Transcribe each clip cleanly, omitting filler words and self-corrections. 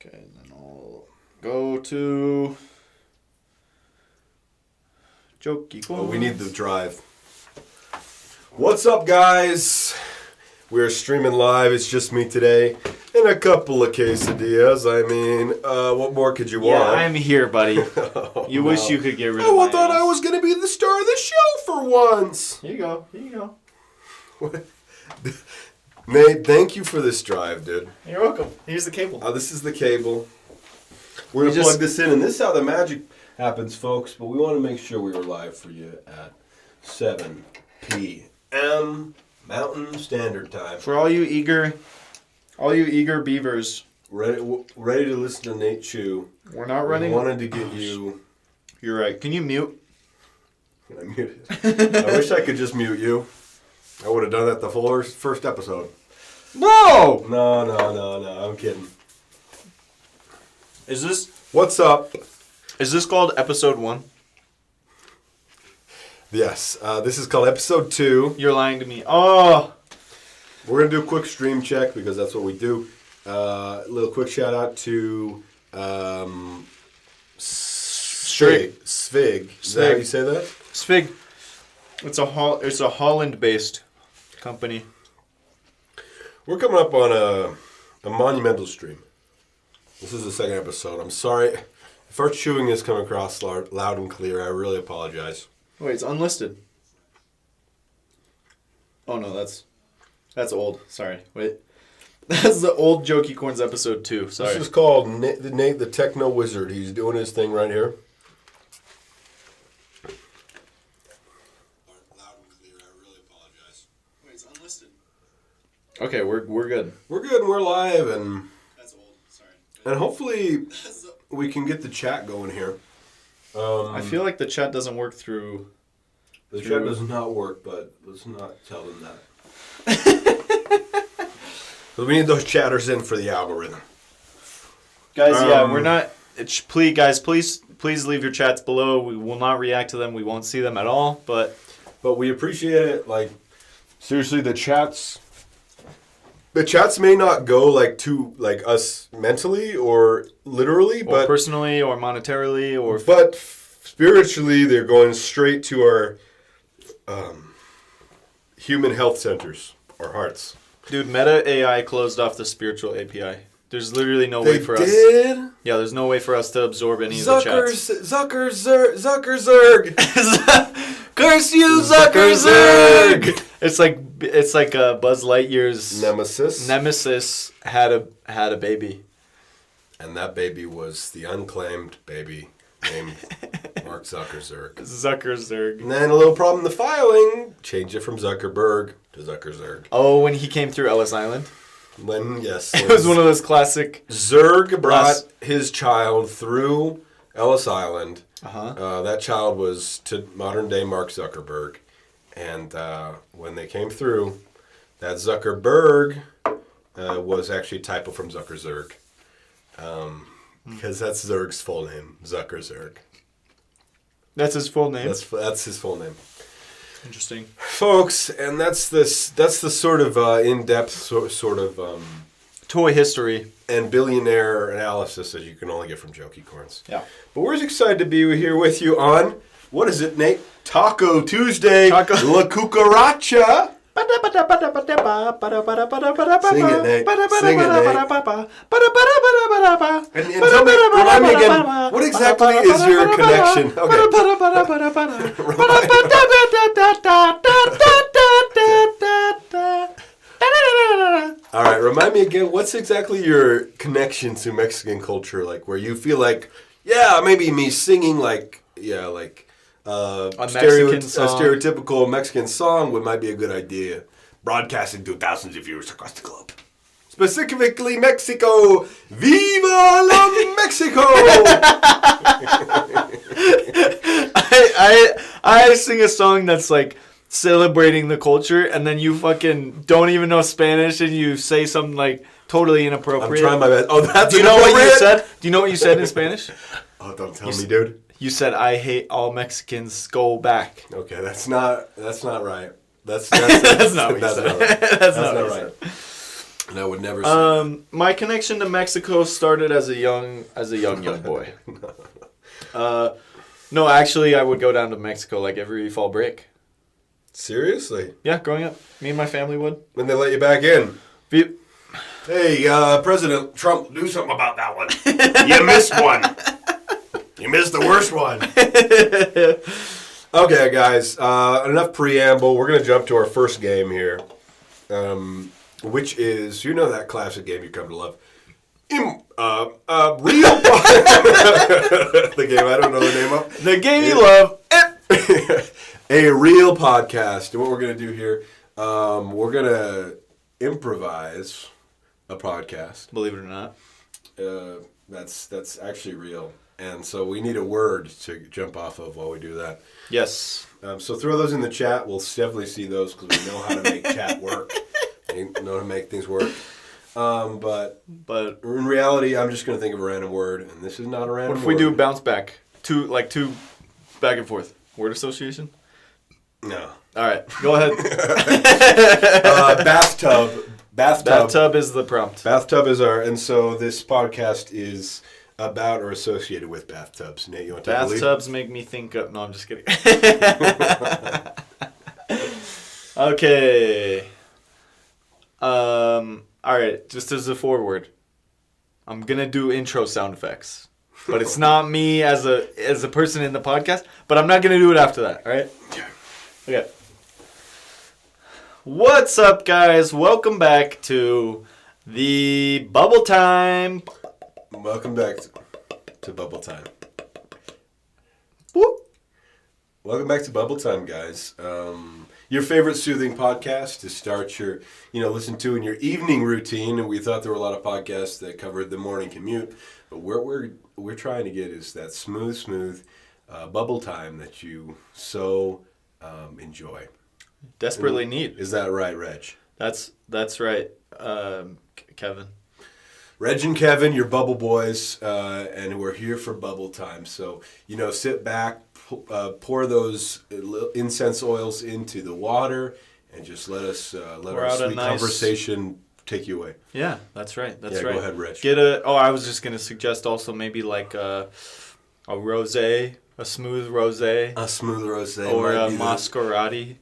Okay, then I'll go to jokeycorns. Oh, we need the drive. What's up, guys? We're streaming live. It's just me today and a couple of quesadillas. I mean, what more could you want? Yeah, I'm here, buddy. You wish you could get rid of my thought I ass. was going to be the star of the show for once. Here you go. Here you go. What? Nate, thank you for this drive, dude. You're welcome. Here's the cable. This is the cable. We're going to plug this in, and this is how the magic happens, folks. But we want to make sure we are live for you at 7 p.m. Mountain Standard Time. For all you eager beavers. Ready to listen to Nate chew. We're not running. We wanted to get you... You're right. Can you mute? I muted. I wish I could just mute you. I would have done that the full first episode. No! No. I'm kidding. What's up? Is this called episode 1? Yes. This is called episode 2. You're lying to me. Oh! We're going to do a quick stream check because that's what we do. A little quick shout out to Svig. Is that how you say that? Svig. It's a Holland-based company. We're coming up on a monumental stream. This is the second episode. I'm sorry if our chewing is coming across loud and clear. I really apologize. Wait, it's unlisted. Oh no, that's old. Sorry. Wait. That's the old Jokeycorns episode 2. Sorry. This is called Nate the Techno Wizard. He's doing his thing right here. Loud and clear. I really apologize. Wait, it's unlisted. Okay, we're good. We're good and we're live and That's old. Sorry. And hopefully we can get the chat going here. I feel like the chat doesn't work through. The chat does not work, but let's not tell them that. But we need those chatters in for the algorithm. Guys, we're not. Please leave your chats below. We will not react to them. We won't see them at all. But we appreciate it. Like, seriously, the chats may not go like to like us mentally or literally, but personally or monetarily but spiritually, they're going straight to our human health centers, our hearts. Dude, Meta AI closed off the spiritual API. There's literally no way for us. Yeah, there's no way for us to absorb any of the chats. Zuckerzerg. Curse you, Zuckerzerg! It's like Buzz Lightyear's Nemesis had a baby, and that baby was the unclaimed baby named Mark Zuckerzerg. Zuckerzerg. And then a little problem in the filing. Changed it from Zuckerberg to Zuckerzerg. Oh, when he came through Ellis Island? Yes. It was one of those classic... Zerg brought his child through Ellis Island. Uh-huh. That child was to modern-day Mark Zuckerberg. And when they came through, that Zuckerberg was actually a typo from Zuckerzerg. Because that's Zerg's full name, Zuckerzerg. That's his full name? That's his full name. Interesting. Folks, and that's the sort of in-depth sort of... toy history. And billionaire analysis that you can only get from Jokeycorns. Yeah. But we're excited to be here with you on, what is it, Nate? Taco Tuesday. La Cucaracha. Sing it, Nate. Sing it, Nate. And tell me, remind me again, what exactly is your connection? Okay. All right, remind me again, what's exactly your connection to Mexican culture? Like, where you feel like, maybe me singing a stereotypical Mexican song might be a good idea. Broadcasting to thousands of viewers across the globe. Specifically Mexico. Viva la Mexico! I sing a song that's like celebrating the culture, and then you fucking don't even know Spanish, and you say something like totally inappropriate. I'm trying my best. Oh, that's Do you know what you said? Do you know what you said in Spanish? Oh, don't tell me, dude. You said, "I hate all Mexicans. Go back." Okay, that's not right. That's not what you said. That's not right. And I would never say my connection to Mexico started as a young boy. No, actually, I would go down to Mexico like every fall break. Seriously? Yeah, growing up, me and my family would. When they let you back in? Be- Hey, President Trump, do something about that one. You missed one. You missed the worst one. Okay, guys, enough preamble. We're going to jump to our first game here, which is, you know that classic game you come to love. Real the game I don't know the name of. The game you love. A real podcast. And what we're going to do here, we're going to improvise a podcast. Believe it or not. That's actually real. And so we need a word to jump off of while we do that. Yes. So throw those in the chat. We'll definitely see those because we know how to make chat work. We know how to make things work. But in reality, I'm just going to think of a random word, and this is not a random word. What if we do bounce back? Two back and forth. Word association? No. All right. Go ahead. Bathtub. Bathtub is the prompt. Bathtub is and so this podcast is about or associated with bathtubs. Nate, you want to take the lead? Bathtubs make me think of... No, I'm just kidding. Okay. All right, just as a forward, I'm going to do intro sound effects. But it's not me as a person in the podcast, but I'm not going to do it after that, all right? Okay. What's up, guys? Welcome back to the Bubble Time. Welcome back to Bubble Time. Whoop. Welcome back to Bubble Time, guys. Your favorite soothing podcast to start your, listen to in your evening routine. And we thought there were a lot of podcasts that covered the morning commute, but what we're trying to get is that smooth bubble time that you so enjoy. Desperately need. Is that right, Reg? That's right, Kevin. Reg and Kevin, your bubble boys, and we're here for bubble time. So, sit back, pour those incense oils into the water, and just let our sweet conversation take you away. Yeah, that's right. That's right. Go ahead, Reg. I was just going to suggest also maybe like a rosé, a smooth rosé. A smooth rosé. Or a mascarati.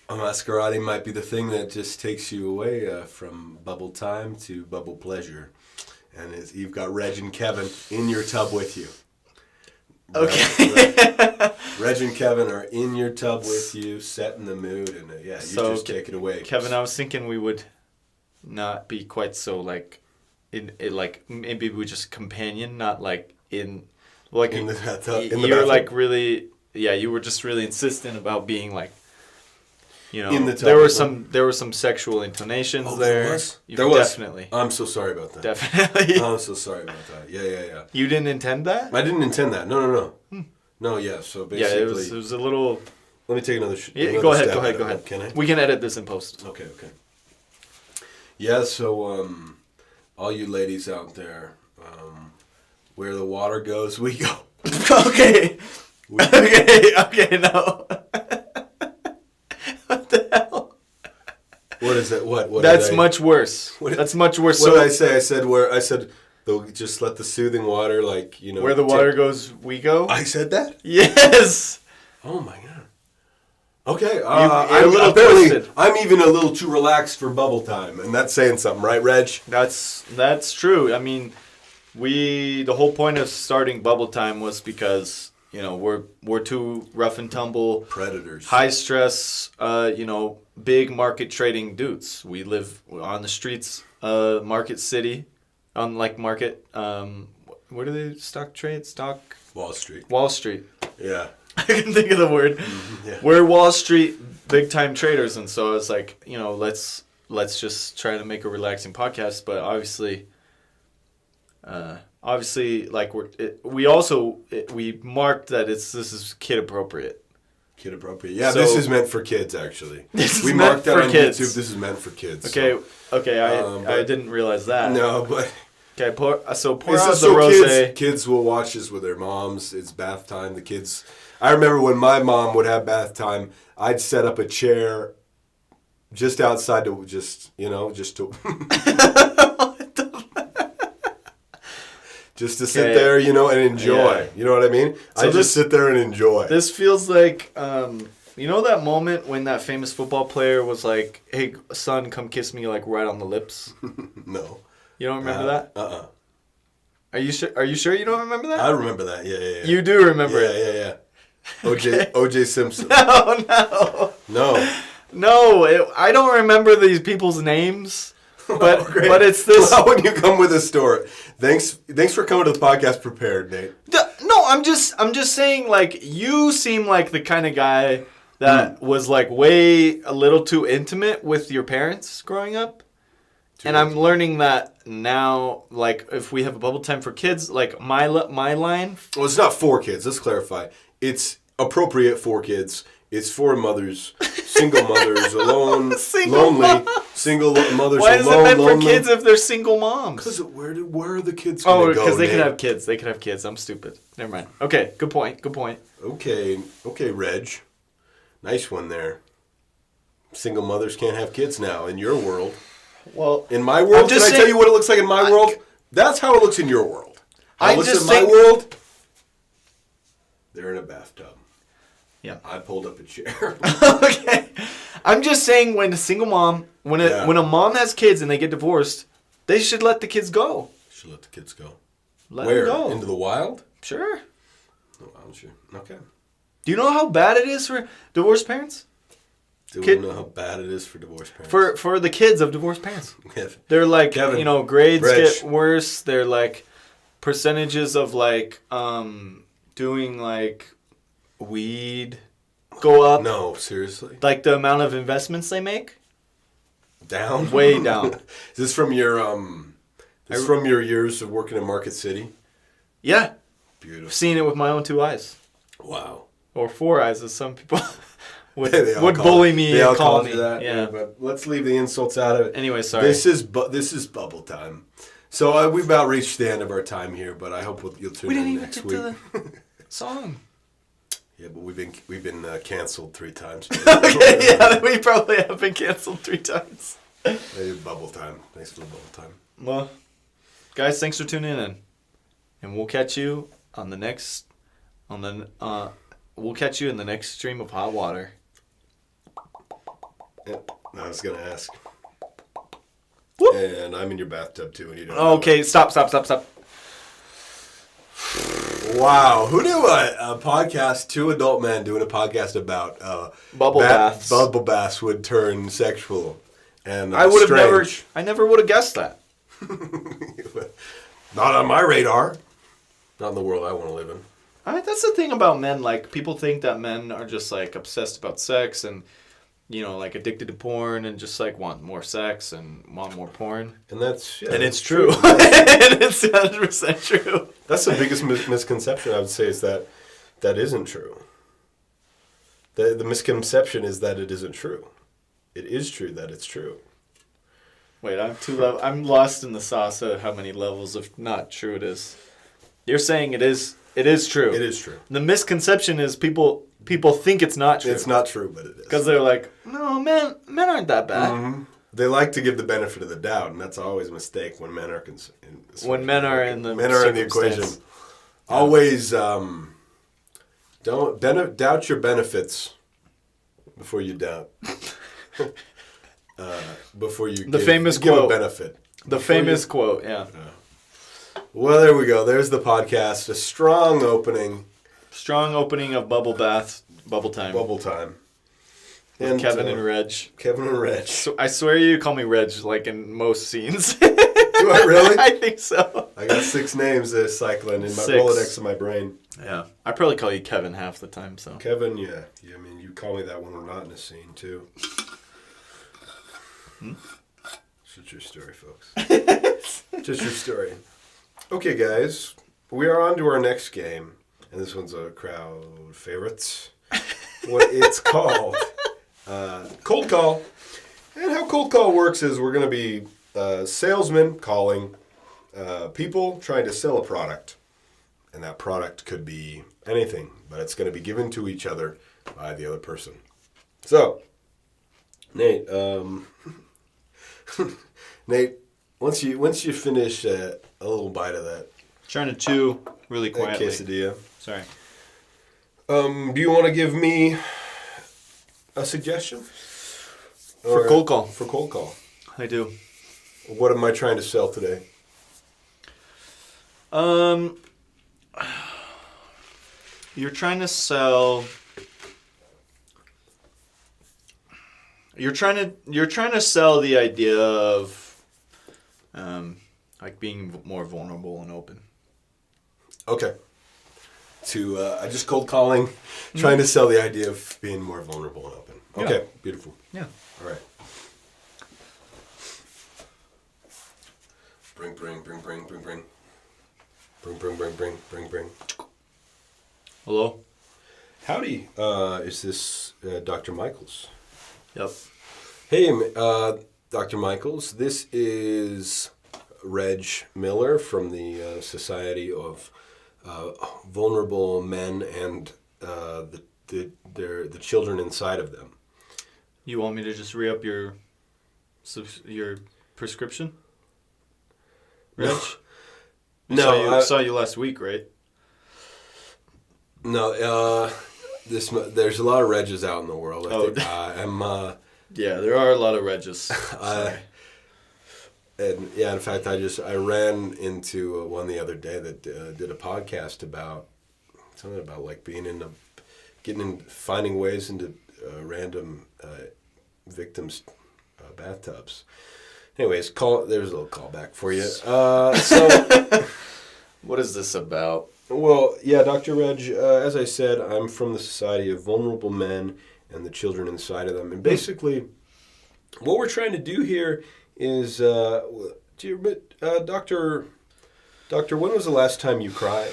A mascarati might be the thing that just takes you away from bubble time to bubble pleasure. And you've got Reg and Kevin in your tub with you. Okay. Reg and Kevin are in your tub with you, setting the mood, and you just take it away. Kevin, I was thinking we would not be quite so maybe we just companion, not like in the bathtub. You're like really, you were just really insistent about being like. In the tub, there were some sexual intonations there. There was. Definitely. I'm so sorry about that. Definitely. I'm so sorry about that. Yeah. You didn't intend that? I didn't intend that. No. No, yeah. So basically, it was a little. Let me take another. Go ahead. Can I? We can edit this in post. Okay. Yeah. So, all you ladies out there, where the water goes, we go. Okay. Okay. No. What the hell? What is it? What? That's much worse. That's much worse. What did I say? I said just let the soothing water, where the water goes, we go. I said that? Yes. Oh my god. Okay. You're a little twisted. I'm even a little too relaxed for bubble time, and that's saying something, right, Reg? That's true. I mean, the whole point of starting bubble time was because. We're two rough and tumble predators, high stress, big market trading dudes. We live on the streets, Market City, unlike Market. Where do they trade? Wall Street. Wall Street. Yeah. I can think of the word. Yeah. We're Wall Street big time traders, and so it's like let's just try to make a relaxing podcast, but obviously. We marked that this is kid appropriate. Kid appropriate. Yeah, so, this is meant for kids actually. We marked that on kids. YouTube. This is meant for kids. Okay, I didn't realize that. No, but okay. Pour out the rosé. Kids will watch this with their moms. It's bath time. The kids. I remember when my mom would have bath time. I'd set up a chair just outside to just to just to sit there, and enjoy. Yeah. You know what I mean? So just sit there and enjoy. This feels like, that moment when that famous football player was like, "Hey, son, come kiss me," like right on the lips. No. You don't remember that? Are you sure? Are you sure you don't remember that? I remember that. Yeah. You do remember it. Yeah. OJ Simpson. No, I don't remember these people's names, but Great. but it's this. Well, when you come with a story, thanks for coming to the podcast prepared, Nate. No, I'm just saying, like, you seem like the kind of guy that was like way a little too intimate with your parents growing up. And I'm learning that now, like, if we have a bubble time for kids, like, my line... Well, it's not for kids. Let's clarify. It's appropriate for kids. It's for mothers, single mothers, alone, lonely, single mothers, Why is alone, it meant lonely. for kids if they're single moms? Because where are the kids going to go, because they Nate? could have kids. They could have kids. I'm stupid. Never mind. Okay, good point. Okay, Reg. Nice one there. Single mothers can't have kids now in your world. Well, in my world, can I tell you what it looks like in my world? That's how it looks in your world. How it looks in my world, they're in a bathtub. Yeah. I pulled up a chair. Okay. I'm just saying when a single mom, when a mom has kids and they get divorced, they should let the kids go. Should let the kids go. Let Where? them go. Into the wild? Sure. The wild, sure. Okay. Do you know how bad it is for divorced parents? Do we know how bad it is for divorced parents? For the kids of divorced parents. Yes. They're like, Kevin, grades Reg. get worse. They're like percentages of like doing like weed go up. No, seriously? Like the amount of investments they make? Down? Way down. Is this from your from your years of working in Market City? Yeah. Beautiful. I've seen it with my own 2 eyes. Wow. Or 4 eyes, as some people would They bully me they and all call called me. you that. Yeah. But let's leave the insults out of it. Anyway, sorry. This is bubble time. So we've about reached the end of our time here, but I hope you'll tune in next week. To the song. Yeah, but we've been canceled 3 times. Okay, yeah, we probably have been canceled 3 times. Hey, bubble time. Thanks for the bubble time. Well, guys, thanks for tuning in, and we'll catch you on the next we'll catch you in the next stream of hot water. Yep. I was gonna ask. Whoop. And I'm in your bathtub too, and you don't. know Okay, it. stop. Wow, who knew a podcast, 2 adult men doing a podcast about Bubble baths. Bubble baths would turn sexual and I would have strange. never would have guessed that. Not on my radar. Not in the world I want to live in. That's the thing about men. Like, people think that men are just like obsessed about sex and, like addicted to porn and just like want more sex and want more porn. And that's And it's true. And it's 100% true. That's the biggest misconception I would say is that isn't true. The misconception is that it isn't true. It is true that it's true. Wait, I'm lost in the sauce of how many levels of not true it is. You're saying it is true. It is true. The misconception is people think it's not true. It's not true, but it is. Because they're like, no, men aren't that bad. Mm-hmm. They like to give the benefit of the doubt, and that's always a mistake when men are in the equation. Yeah. Always don't doubt your benefits before you doubt. Before you The famous give quote. a benefit. The famous quote, yeah. Well, there we go. There's the podcast. A strong opening. Strong opening of bubble bath, bubble time. Bubble time. With Kevin and Reg. Kevin and Reg. So I swear you call me Reg like in most scenes. Do I really? I think so. I got 6 names cycling in my 6. Rolodex of my brain. Yeah. I probably call you Kevin half the time, so. Kevin, yeah. I mean, you call me that when we're not in a scene, too. It's a true story, folks. Just your story. Okay, guys. We are on to our next game. And this one's a crowd favorite. What it's called. Cold Call. And how Cold Call works is we're going to be salesmen calling people trying to sell a product. And that product could be anything, but it's going to be given to each other by the other person. So, Nate, Nate, once you finish a little bite of that, Trying to chew really quietly. quesadilla, Sorry. do you want to give me a suggestion? For cold call. For cold call. I do. What am I trying to sell today? You're trying to sell. You're trying to sell the idea of, like being more vulnerable and open. Okay. I just cold calling, trying to sell the idea of being more vulnerable and open. Okay, Yeah. Beautiful. Yeah. All right. Bring. Bring. Hello? Howdy. Is this Dr. Michaels? Yep. Hey, Dr. Michaels. This is Reg Miller from the Society of Vulnerable Men and the children inside of them. You want me to just re-up your prescription? Reg? No, Saw you last week, right? No, there's a lot of Regs out in the world. Yeah, there are a lot of Regs. Sorry. In fact, I ran into one the other day that did a podcast about something about like finding ways into random victims' bathtubs. Anyways, there's a little callback for you. So, What is this about? well, yeah, Dr. Reg, as I said, I'm from the Society of Vulnerable Men and the children inside of them. And basically, what we're trying to do here is, Doctor, when was the last time you cried?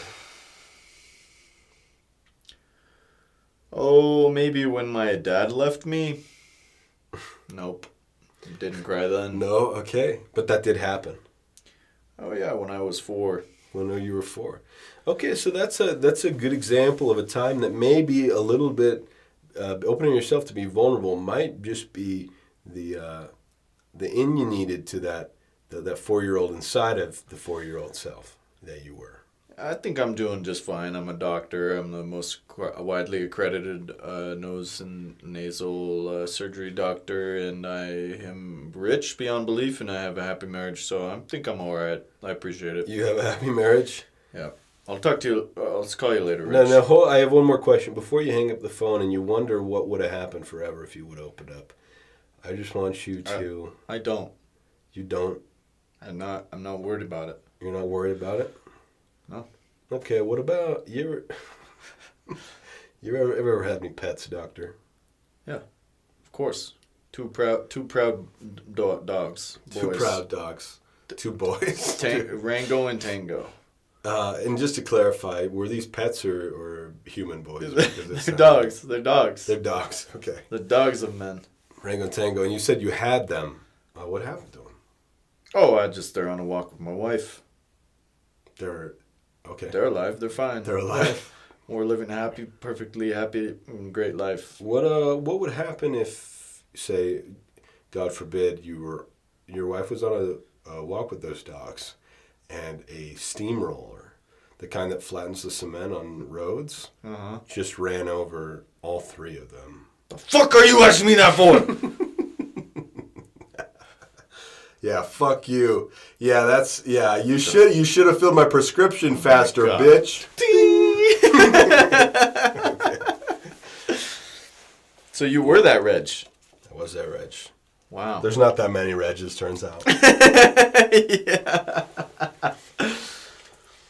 Oh, maybe when my dad left me. Nope. Didn't cry then. No? Okay. But that did happen. Oh yeah, when I was 4. When you were 4. Okay, so that's a good example of a time that maybe a little bit opening yourself to be vulnerable might just be the in you needed to that 4-year-old inside of the 4-year-old self that you were. I think I'm doing just fine. I'm a doctor. I'm the most widely accredited nose and nasal surgery doctor, and I am rich beyond belief, and I have a happy marriage, so I think I'm all right. I appreciate it. You have a happy marriage? Yeah. I'll talk to you. I'll call you later, Rich. No, I have one more question. Before you hang up the phone and you wonder what would have happened forever if you would open up, I just want you to... I don't. You don't? I'm not worried about it. You're not worried about it? No. Okay, what about... You ever had any pets, doctor? Yeah. Of course. Two proud dogs. Boys. 2 proud dogs. 2 boys. Rango and Tango. And just to clarify, were these pets or human boys? They're dogs. They're dogs. They're dogs. Okay. The dogs of men. Rango and Tango. And you said you had them. What happened to them? Oh, they're on a walk with my wife. They're okay. They're alive. They're fine. They're alive. We're living happy, perfectly happy, great life. What would happen if, say, God forbid, your wife was on a walk with those dogs, and a steamroller, the kind that flattens the cement on roads, just ran over all 3 of them? The fuck are you asking me that for? Yeah, fuck you. Yeah, you should have filled my prescription faster, bitch. Okay. So you were that Reg. I was that Reg. Wow. There's not that many Regs, turns out. Yeah.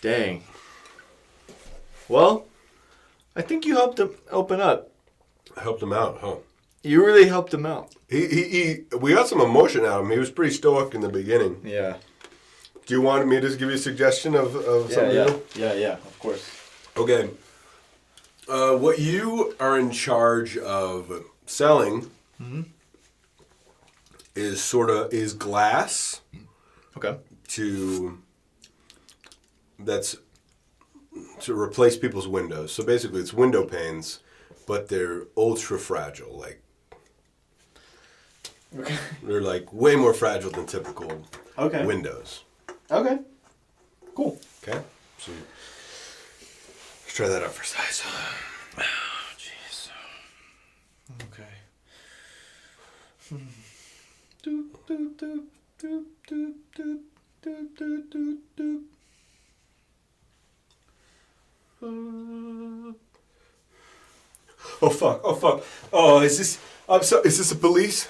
Dang. Well, I think you helped him open up. I helped him out, huh? You really helped him out. We got some emotion out of him. He was pretty stoic in the beginning. Yeah. Do you want me to give you a suggestion of something new? Yeah, of course. Okay. What you are in charge of selling is glass. Okay. To replace people's windows. So basically it's window panes, but they're ultra fragile, like Okay. They're like way more fragile than typical windows. Okay. Cool. Okay. So let's try that out for size. Oh, jeez. Okay. Doop, doop, doop, doop, doop, doop, doop, doop, doop, doop. Oh fuck! Oh fuck! Oh, is this? I'm sorry. Is this the police?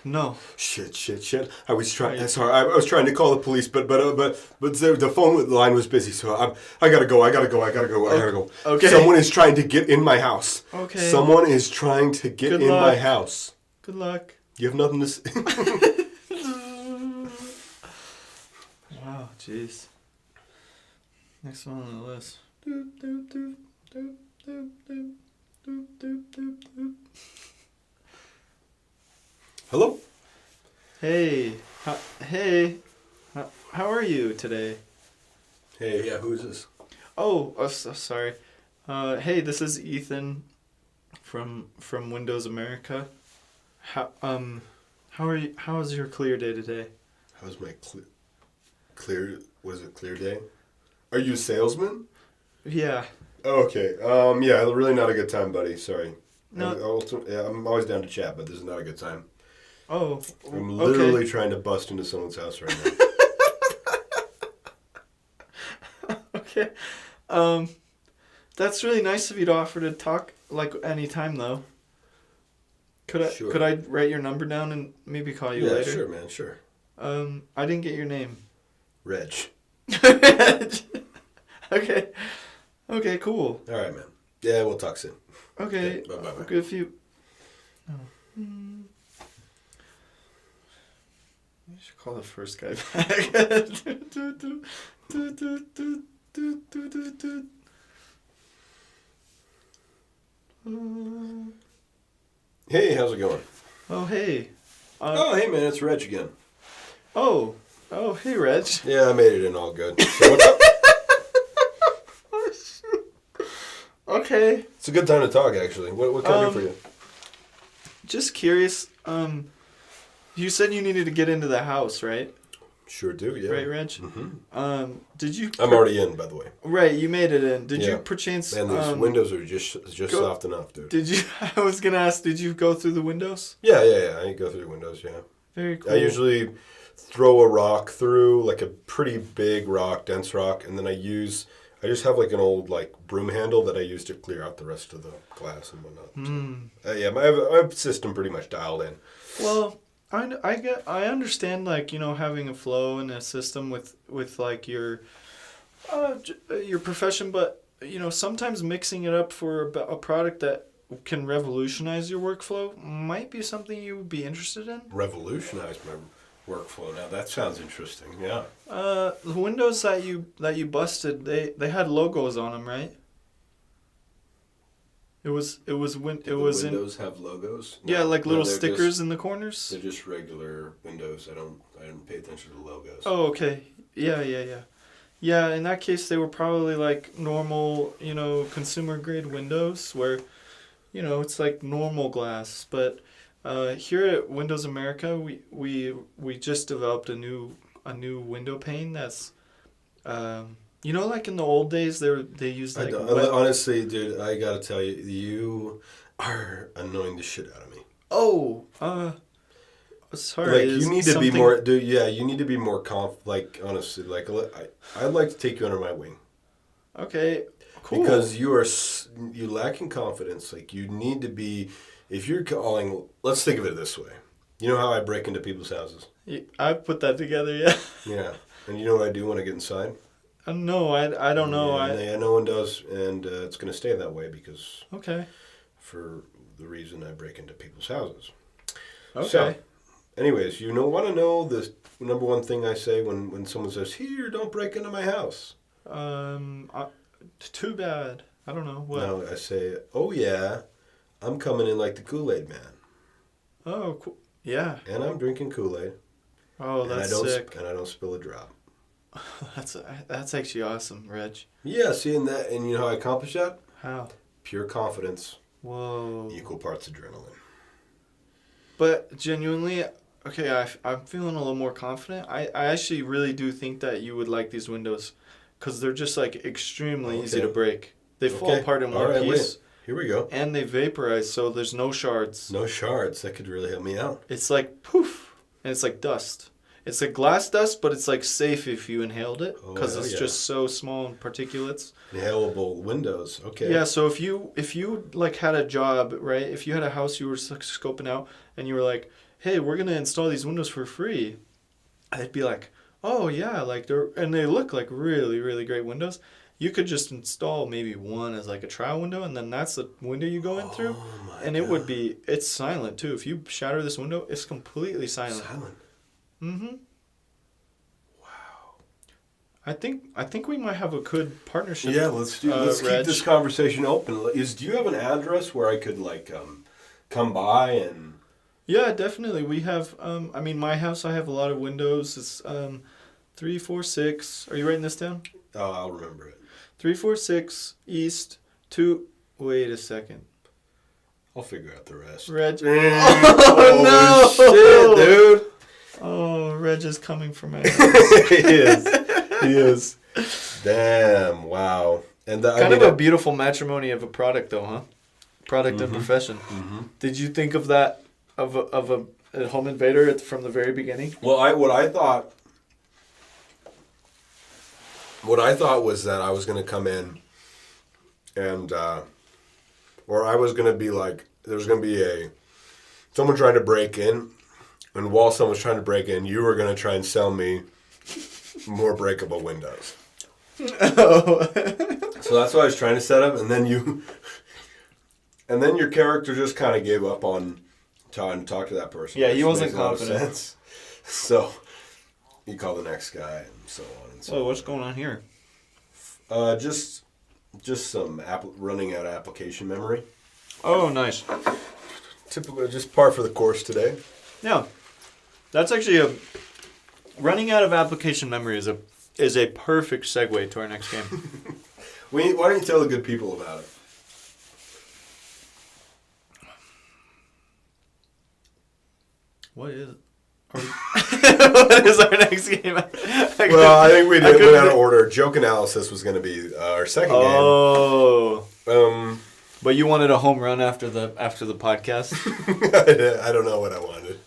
No. Shit! I was trying. Sorry, I was trying to call the police, but the phone line was busy, so I gotta go. I gotta go. Okay. Someone is trying to get in my house. Okay. Someone is trying to get Good in luck. my house. Good luck. You have nothing to say. Wow, jeez. Next one on the list. Doop, doop, doop, doop, doop, doop, doop, doop, doop, doop. Hello. Hey. Hey. How are you today? Hey, yeah, who is this? Sorry. Hey, this is Ethan from Windows America. How are you? How was your clear day today? How's my clear? Was it clear day? Are you a salesman? Yeah. Okay. Yeah, really not a good time, buddy. Sorry. No. I'm always down to chat, but this is not a good time. Oh. I'm literally trying to bust into someone's house right now. Okay. That's really nice of you to offer to talk like any time though. Could I write your number down and maybe call you later? Yeah, sure, man, sure. I didn't get your name. Reg. Okay. Okay, cool. All right, man. Yeah, we'll talk soon. Okay. Bye. Okay, if you... Oh. You should call the first guy back. Hey, how's it going? Oh, hey. Hey, man, it's Reg again. Oh, hey, Reg. Yeah, I made it in all good. So what's up? Okay. It's a good time to talk, actually. What can I do for you? Just curious. You said you needed to get into the house, right? Sure do, yeah. Right, Reg? Mm-hmm. Did you... I'm already in, by the way. Right, you made it in. Did you perchance... Man, these windows are just soft enough, dude. Did you... I was going to ask, did you go through the windows? Yeah. I go through the windows, yeah. Very cool. I usually throw a rock through, like a pretty big rock, dense rock, and then I just have like an old like broom handle that I use to clear out the rest of the glass and whatnot. So, yeah, I have a system pretty much dialed in. Well... I understand, like, you know, having a flow and a system with like your profession, but you know, sometimes mixing it up for a product that can revolutionize your workflow might be something you would be interested in. Revolutionize my workflow. Now that sounds interesting. Yeah. The windows that you busted, they had logos on them, right? Windows have logos? Yeah, No, like little they're stickers in the corners. They're just regular windows. I didn't pay attention to the logos. Oh, okay. Yeah. Yeah, in that case, they were probably like normal, you know, consumer grade windows where, you know, it's like normal glass. But here at Windows America, we just developed a new window pane that's, you know, like in the old days, they used like. Honestly, dude, I gotta tell you, you are annoying the shit out of me. Oh, sorry. Like you need to be more, dude. Yeah, you need to be more like honestly, like I'd like to take you under my wing. Okay, cool. Because you lack in confidence. Like you need to be, if you're calling. Let's think of it this way. You know how I break into people's houses? I put that together, yeah. Yeah, and you know what I do when I get inside? No, I don't know. Yeah, no one does, and it's going to stay that way because. Okay. For the reason I break into people's houses. Okay. So, anyways, want to know the number one thing I say when someone says, "Here, don't break into my house." Too bad. I don't know what. No, I say, "Oh yeah, I'm coming in like the Kool-Aid man." Oh, cool. Yeah. And I'm drinking Kool-Aid. Oh, that's sick. And I don't spill a drop. That's actually awesome, Reg. Yeah, seeing that, and you know how I accomplish that? How? Pure confidence. Whoa. Equal parts adrenaline. But genuinely, okay, I'm feeling a little more confident. I actually really do think that you would like these windows because they're just like extremely easy to break. They fall apart in one piece. Wait. Here we go. And they vaporize, so there's no shards. No shards. That could really help me out. It's like poof, and it's like dust. It's like glass dust, but it's like safe if you inhaled it because it's just so small in particulates. Inhalable windows. Okay. Yeah, so if you like had a job, right? If you had a house you were scoping out and you were like, "Hey, we're going to install these windows for free." I'd be like, "Oh, yeah, like they look like really, really great windows." You could just install maybe one as like a trial window, and then that's the window you go in through. And it would be, it's silent too. If you shatter this window, it's completely silent. Mm-hmm. Wow. I think we might have a good partnership. Yeah, let's keep this conversation open. Do you have an address where I could like come by and? Yeah, definitely. We have my house, I have a lot of windows. It's 346. Are you writing this down? Oh, I'll remember it. 346 East 2. Wait a second. I'll figure out the rest. Reg. Oh, no! Shit, dude. Oh, Reg is coming from my house. He is. Damn! Wow. And kind of a beautiful matrimony of a product, though, huh? Product and profession. Mm-hmm. Did you think of that of a home invader from the very beginning? Well, what I thought was that I was going to come in and, or I was going to be like, there was going to be someone trying to break in, and while someone's trying to break in, you were going to try and sell me more breakable windows. Oh. So that's what I was trying to set up, and then your character just kind of gave up on trying to talk to that person. Yeah, he wasn't confident. So you call the next guy and so on and so on. So what's going on here? Just some running out of application memory. Oh, nice. Typical, just par for the course today. Yeah, that's actually running out of application memory is a perfect segue to our next game. Why don't you tell the good people about it? What is it? What is our next game? Well, I think we went out of order. Joke analysis was going to be our second game. Oh. But you wanted a home run after the podcast? I don't know what I wanted.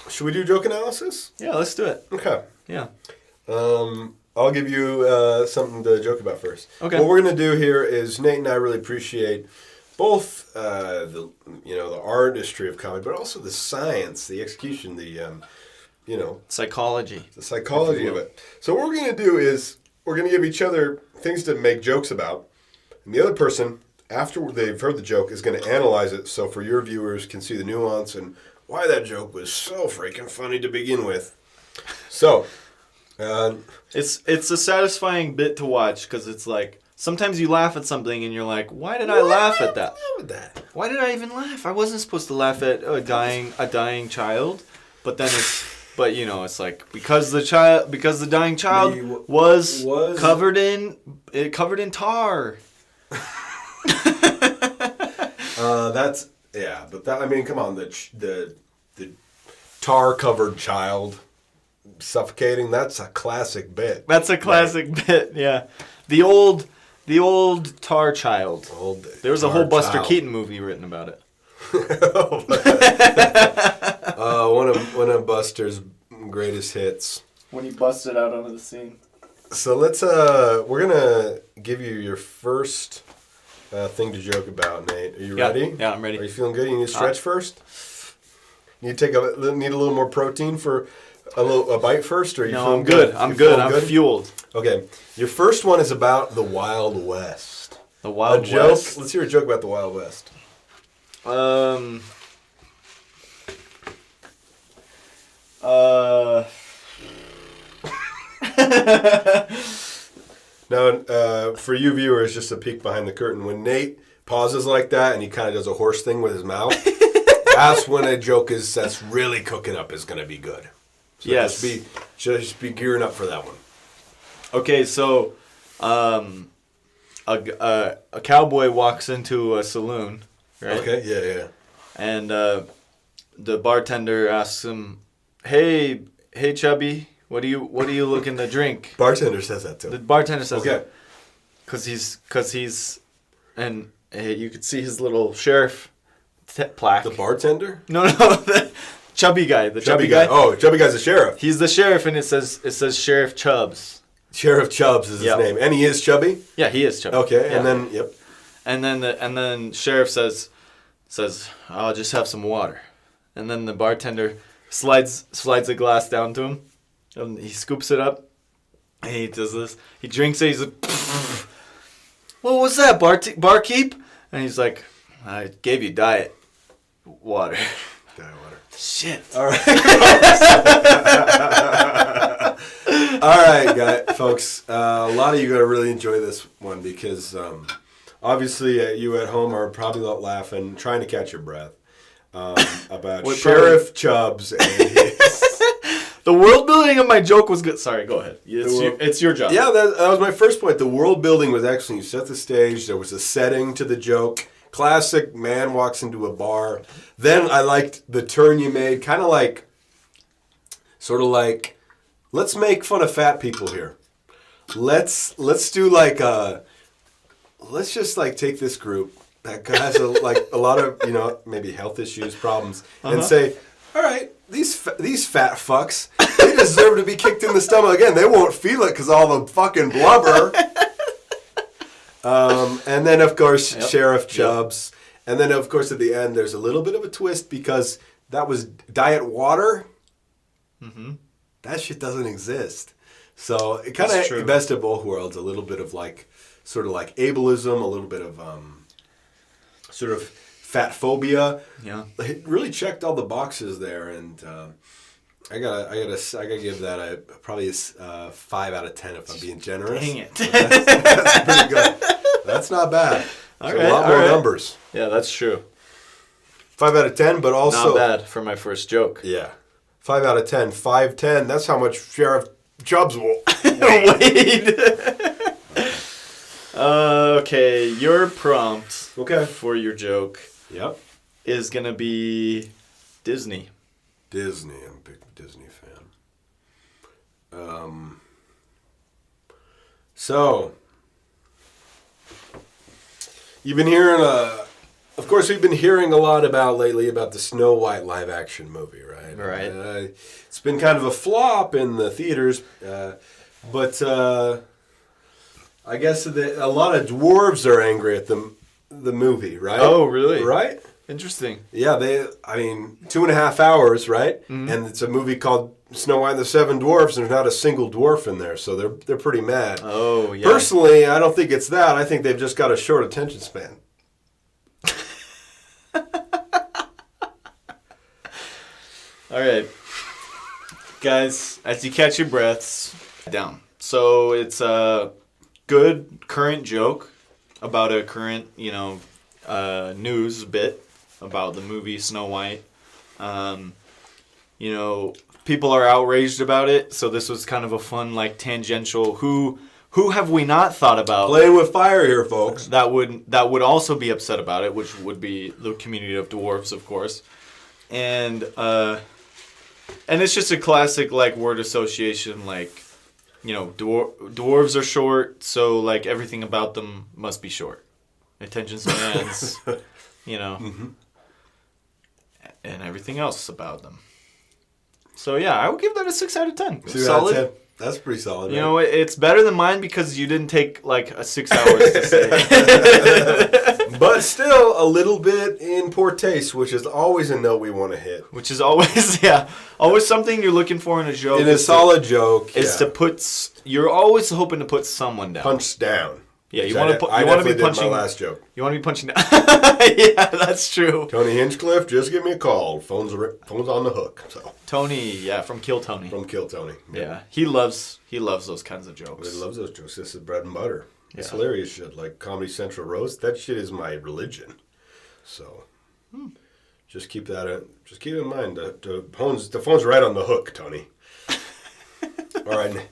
Should we do joke analysis? Yeah, let's do it. Okay. Yeah. I'll give you something to joke about first. Okay. What we're going to do here is Nate and I really appreciate both the artistry of comedy, but also the science, the execution, psychology. The psychology of it. So what we're going to do is we're going to give each other things to make jokes about, and the other person, after they've heard the joke, is going to analyze it so for your viewers can see the nuance and why that joke was so freaking funny to begin with. So, it's a satisfying bit to watch because it's like sometimes you laugh at something and you're like, why did I laugh at that? Why did I even laugh? I wasn't supposed to laugh at a dying child, but then it's like because the dying child was covered in tar. Come on, the tar-covered child suffocating, that's a classic bit. That's a classic bit, yeah. The old tar child. There was a whole Buster Keaton movie written about it. One of Buster's greatest hits. When he busted out onto the scene. So we're gonna give you your first thing to joke about, Nate. Are you ready? Yeah, I'm ready. Are you feeling good? You need to stretch first? Need a little more protein for a bite first, or No, I'm good. I'm good. I'm fueled. Okay, your first one is about the Wild West. The Wild West. Let's hear a joke about the Wild West. Now, for you viewers, just a peek behind the curtain. When Nate pauses like that and he kind of does a horse thing with his mouth, that's when a joke that's really cooking up is going to be good. So yes. Just be gearing up for that one. Okay, so a cowboy walks into a saloon, right? Okay, yeah. And the bartender asks him, "Hey, chubby, what are you looking to drink?" Bartender says that too. The bartender says, Okay. Because he's, and you could see his little sheriff plaque. The bartender? No, the chubby guy. The chubby guy. Oh, chubby guy's the sheriff. He's the sheriff, and it says Sheriff Chubbs. Sheriff Chubbs is his name, and he is chubby. Yeah, he is chubby. Okay, yeah. and then yep. And then sheriff says, "I'll just have some water," and then the bartender slides a glass down to him, and he scoops it up, and he does this. He drinks it. He's like, "What was that, barkeep?" And he's like, "I gave you diet water." Diet water. Shit. All right. All right, folks. A lot of you are going to really enjoy this one because obviously you at home are probably laughing, trying to catch your breath about Sheriff Chubbs and his... The world building of my joke was good. Sorry, go ahead. It's your job. Yeah, that was my first point. The world building was actually, you set the stage. There was a setting to the joke. Classic man walks into a bar. Then I liked the turn you made. Kind of like, sort of like, let's make fun of fat people here. Let's do like let's just like take this group that has a lot of, maybe health issues, problems, and say, all right, these fat fucks, they deserve to be kicked in the stomach again. They won't feel it because all the fucking blubber. And then, of course, Sheriff Chubbs. And then, of course, at the end, there's a little bit of a twist because that was diet water. Mm-hmm. That shit doesn't exist. So it kind of best of both worlds. A little bit of sort of like ableism, a little bit of sort of fat phobia. Yeah. It really checked all the boxes there, and I gotta give that probably a 5 out of 10 if I'm being generous. Dang it. That's pretty good. That's not bad. A lot more numbers. Yeah, that's true. 5 out of 10, but also not bad for my first joke. Yeah, 5 out of 10, 5-10. That's how much Sheriff Chubbs will wait. Okay, your prompt. For your joke. Yep. Is gonna be Disney. Disney. I'm a big Disney fan. So you've been hearing of course we've been hearing a lot lately about the Snow White live action movie, right? Right. It's been kind of a flop in the theaters, but I guess a lot of dwarves are angry at the movie, right? Oh, really? Right? Interesting. Yeah, 2.5 hours, right? Mm-hmm. And it's a movie called Snow White and the Seven Dwarfs, and there's not a single dwarf in there, so they're pretty mad. Oh, yeah. Personally, I don't think it's that. I think they've just got a short attention span. All right. Guys, as you catch your breaths, down. So it's a good current joke about a current, news bit about the movie Snow White. People are outraged about it, so this was kind of a fun, tangential. Who have we not thought about? Playing with fire here, folks. That would also be upset about it, which would be the community of dwarves, of course, and it's just a classic word association, dwarves are short, so everything about them must be short. Attention spans, mm-hmm. and everything else about them. So yeah, I would give that a 6 out of 10. Solid. Out of 10. That's pretty solid. You know, it's better than mine because you didn't take 6 hours to say. But still, a little bit in poor taste, which is always a note we want to hit. Which is always, always something you're looking for in a joke. In a solid joke, is to put. You're always hoping to put someone down. Punch down. Yeah, you want to be punching. My last joke. You want to be punching down. Yeah, that's true. Tony Hinchcliffe, just give me a call. Phone's on the hook. So Tony, from Kill Tony. From Kill Tony. Yeah, he loves those kinds of jokes. He loves those jokes. This is bread and butter. It's hilarious shit like Comedy Central roast. That shit is my religion. So, just keep that. Just keep in mind. The phone's right on the hook, Tony. All right.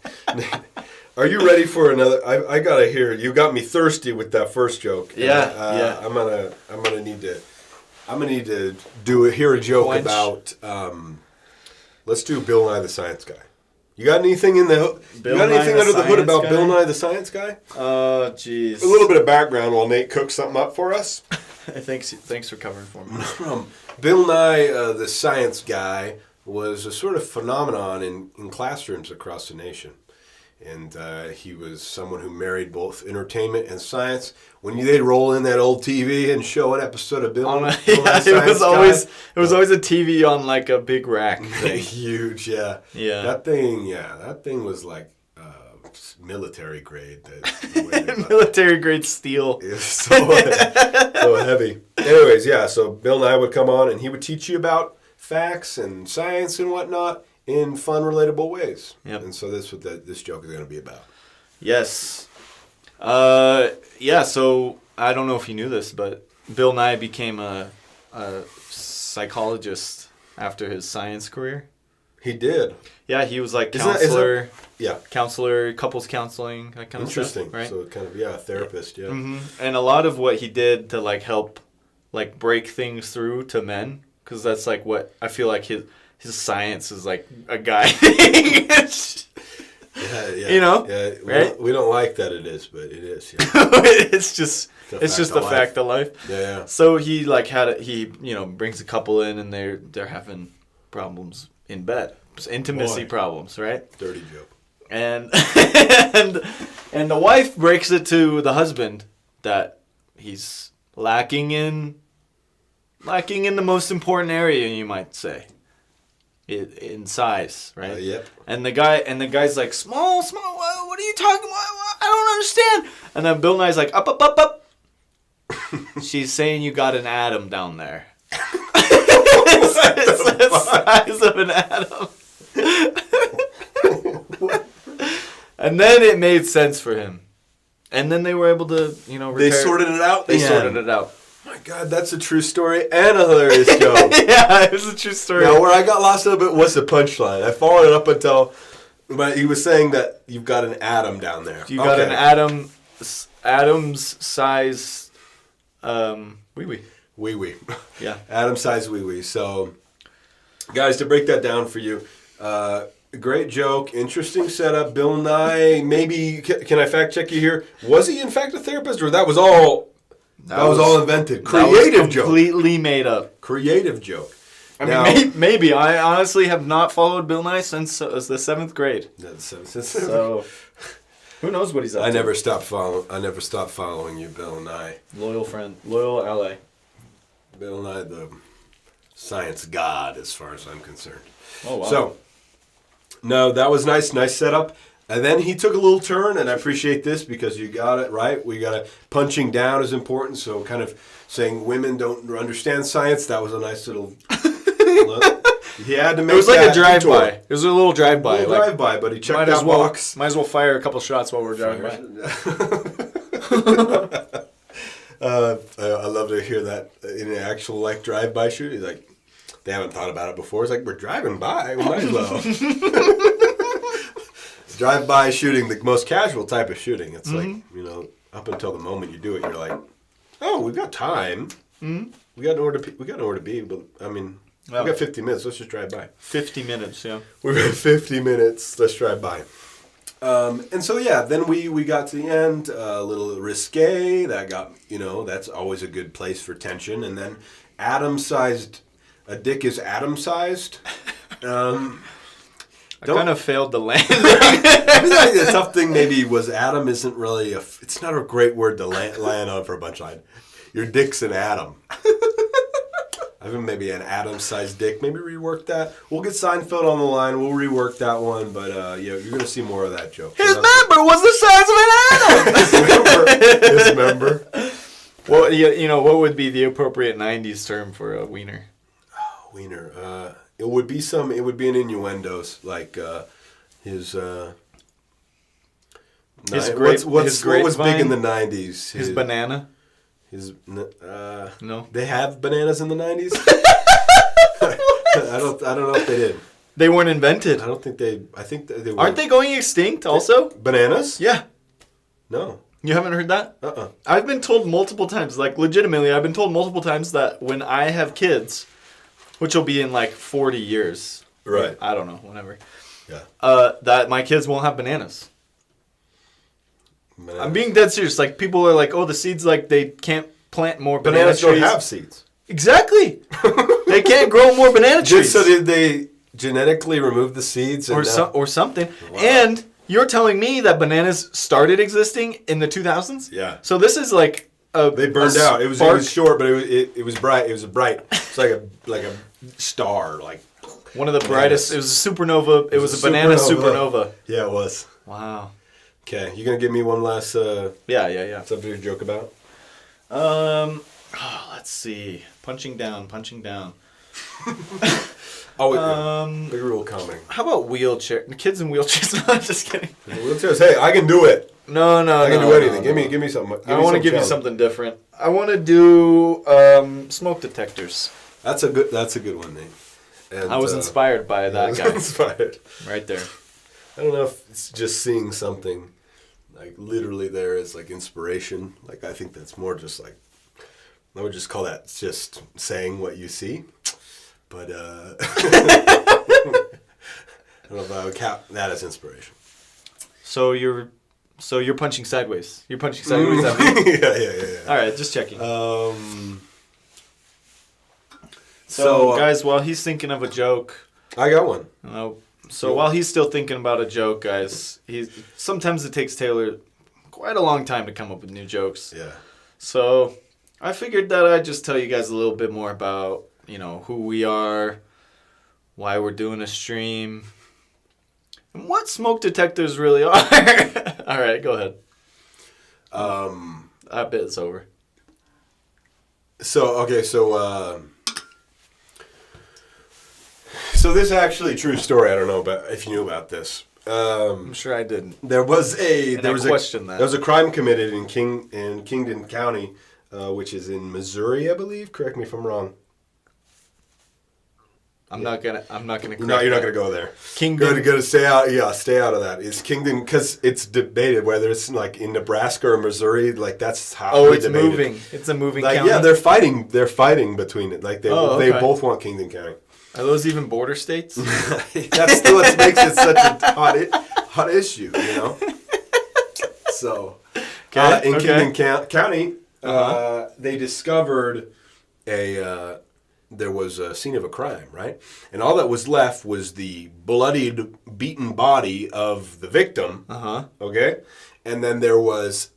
Are you ready for another? I gotta hear. You got me thirsty with that first joke. Yeah. I'm gonna need to. I'm gonna need to hear a joke about. Let's do Bill Nye the Science Guy. You got anything under the hood about Bill Nye the Science Guy? Oh, jeez. A little bit of background while Nate cooks something up for us. Thanks for covering for me. Bill Nye the Science Guy was a sort of phenomenon in classrooms across the nation. And he was someone who married both entertainment and science. When they'd roll in that old TV and show an episode of Bill Nye it was always a TV on like a big rack thing. Huge, yeah. Yeah. That thing was like military grade. Military grade steel. It was so heavy. Anyways, yeah. So Bill Nye would come on and he would teach you about facts and science and whatnot in fun, relatable ways. Yep. And so that's what this joke is going to be about. Yes. Yeah, so I don't know if you knew this, but Bill Nye became a psychologist after his science career. He did. Yeah, he was like counselor. Yeah. Counselor, couples counseling, that kind of stuff. Interesting. Right? So kind of, a therapist, yeah. Mm-hmm. And a lot of what he did to like help like break things through to men, because that's like what I feel like his science is like a guy thing. Yeah. You know? Yeah. Right? We don't like that it is, but it is. Yeah. It's just the fact of life. Yeah. So he like brings a couple in and they're having problems in bed. Just intimacy problems, right? Dirty joke. And and the wife breaks it to the husband that he's lacking in the most important area, you might say. In size, right? Yep. And the guy's like, small. What are you talking about? I don't understand. And then Bill Nye's like, up. She's saying you got an atom down there. It's the size of an atom. And then it made sense for him. And then they were able to, repair. They sorted it out. They sorted it out. My God, that's a true story and a hilarious joke. Yeah, it was a true story. Now, where I got lost a little bit was the punchline. I followed it up until, but he was saying that you've got an atom down there. You got an atom's size, wee-wee. Wee-wee. Yeah. Atom-sized wee-wee. So, guys, to break that down for you, great joke, interesting setup. Bill Nye, maybe, can I fact check you here? Was he in fact a therapist, or that was all... That was all invented. Creative joke. Completely made up. Creative joke. I mean, maybe. I honestly have not followed Bill Nye since the 7th grade. So, who knows what he's up to? I never stopped following you, Bill Nye. Loyal friend. Loyal ally. Bill Nye, the science god, as far as I'm concerned. Oh, wow. So, no, that was nice setup. And then he took a little turn, and I appreciate this because you got it right. We got punching down is important, so kind of saying women don't understand science. That was a nice little. He had to make. It was like a drive-by. It was a little drive-by. But he checked that box. Might as well fire a couple shots while we're driving by. I love to hear that in an actual drive-by shooting. Like they haven't thought about it before. It's like we're driving by. We might as well. Drive-by shooting, the most casual type of shooting. It's like, up until the moment you do it, you're like, oh, we've got time. Mm-hmm. We got nowhere to be. But I mean, we got 50 minutes. Let's just drive by. 50 minutes, yeah. We've got 50 minutes. Let's drive by. And so then we got to the end, a little risque. That got that's always a good place for tension. And then a dick is atom-sized. I kind of failed the land. I mean, the tough thing maybe was atom isn't really it's not a great word to land on for a punchline. Your dick's an atom. I think maybe an atom-sized dick. Maybe rework that. We'll get Seinfeld on the line. We'll rework that one. But you're going to see more of that joke. His member was the size of an atom. His member. Well, what would be the appropriate 90s term for a wiener? Oh, wiener. It would be an innuendos, like his what was big in the 90s? His banana? No. They have bananas in the 90s? I don't know if they did. They weren't invented. I think they were. Aren't they going extinct also? Bananas? Yeah. No. You haven't heard that? I've been told multiple times, like legitimately, I've been told multiple times that when I have kids, which will be in like 40 years. Right. I don't know, whenever. Yeah. That my kids won't have bananas. I'm being dead serious. Like, people are like, oh, the seeds, like, they can't plant more banana trees. Bananas don't have seeds. Exactly. They can't grow more banana trees. So did they genetically remove the seeds? Or something. Wow. And you're telling me that bananas started existing in the 2000s? Yeah. So this is like they burned out. It was short, but it was bright. It was bright. It's like a star, like one of the brightest. It was a supernova. It was a banana supernova. Yeah, it was. Wow. Okay, you gonna give me one last yeah subject to joke about? Let's see. Punching down. Big rule comedy. How about wheelchair? Kids in wheelchairs. No, I'm just kidding. Wheelchairs. Hey, I can do it. No. I can do anything. Give me something. I want to give you something different. I want to do smoke detectors. That's a good one, Nate. And, I was inspired by that guy. Inspired. Right there. I don't know if it's just seeing something, like literally there is like inspiration. Like I think that's more just like, I would just call that just saying what you see. But I don't know if I would count that as inspiration. So you're punching sideways. You're punching sideways at me? Yeah. All right, just checking. So guys, while he's thinking of a joke, I got one. While he's still thinking about a joke, guys, sometimes it takes Taylor quite a long time to come up with new jokes. Yeah. So I figured that I'd just tell you guys a little bit more about, who we are, why we're doing a stream, and what smoke detectors really are. All right, go ahead. That bit's over. So this is actually a true story. I don't know if you knew about this. I'm sure I didn't. There was a crime committed in Kingdon County, which is in Missouri, I believe. Correct me if I'm wrong. I'm not gonna. No, you're not gonna go there. Kingdon. Go to stay out. Yeah, stay out of that. It's Kingdon because it's debated whether it's like in Nebraska or Missouri. Like that's how. Oh, it's debated. Moving. It's a moving county. Yeah, they're fighting. They're fighting between it. Like they both want Kingdon County. Are those even border states? That's what makes it such a hot issue, So, in Kingdon County, they discovered there was a scene of a crime, right? And all that was left was the bloodied, beaten body of the victim. Okay, and then there was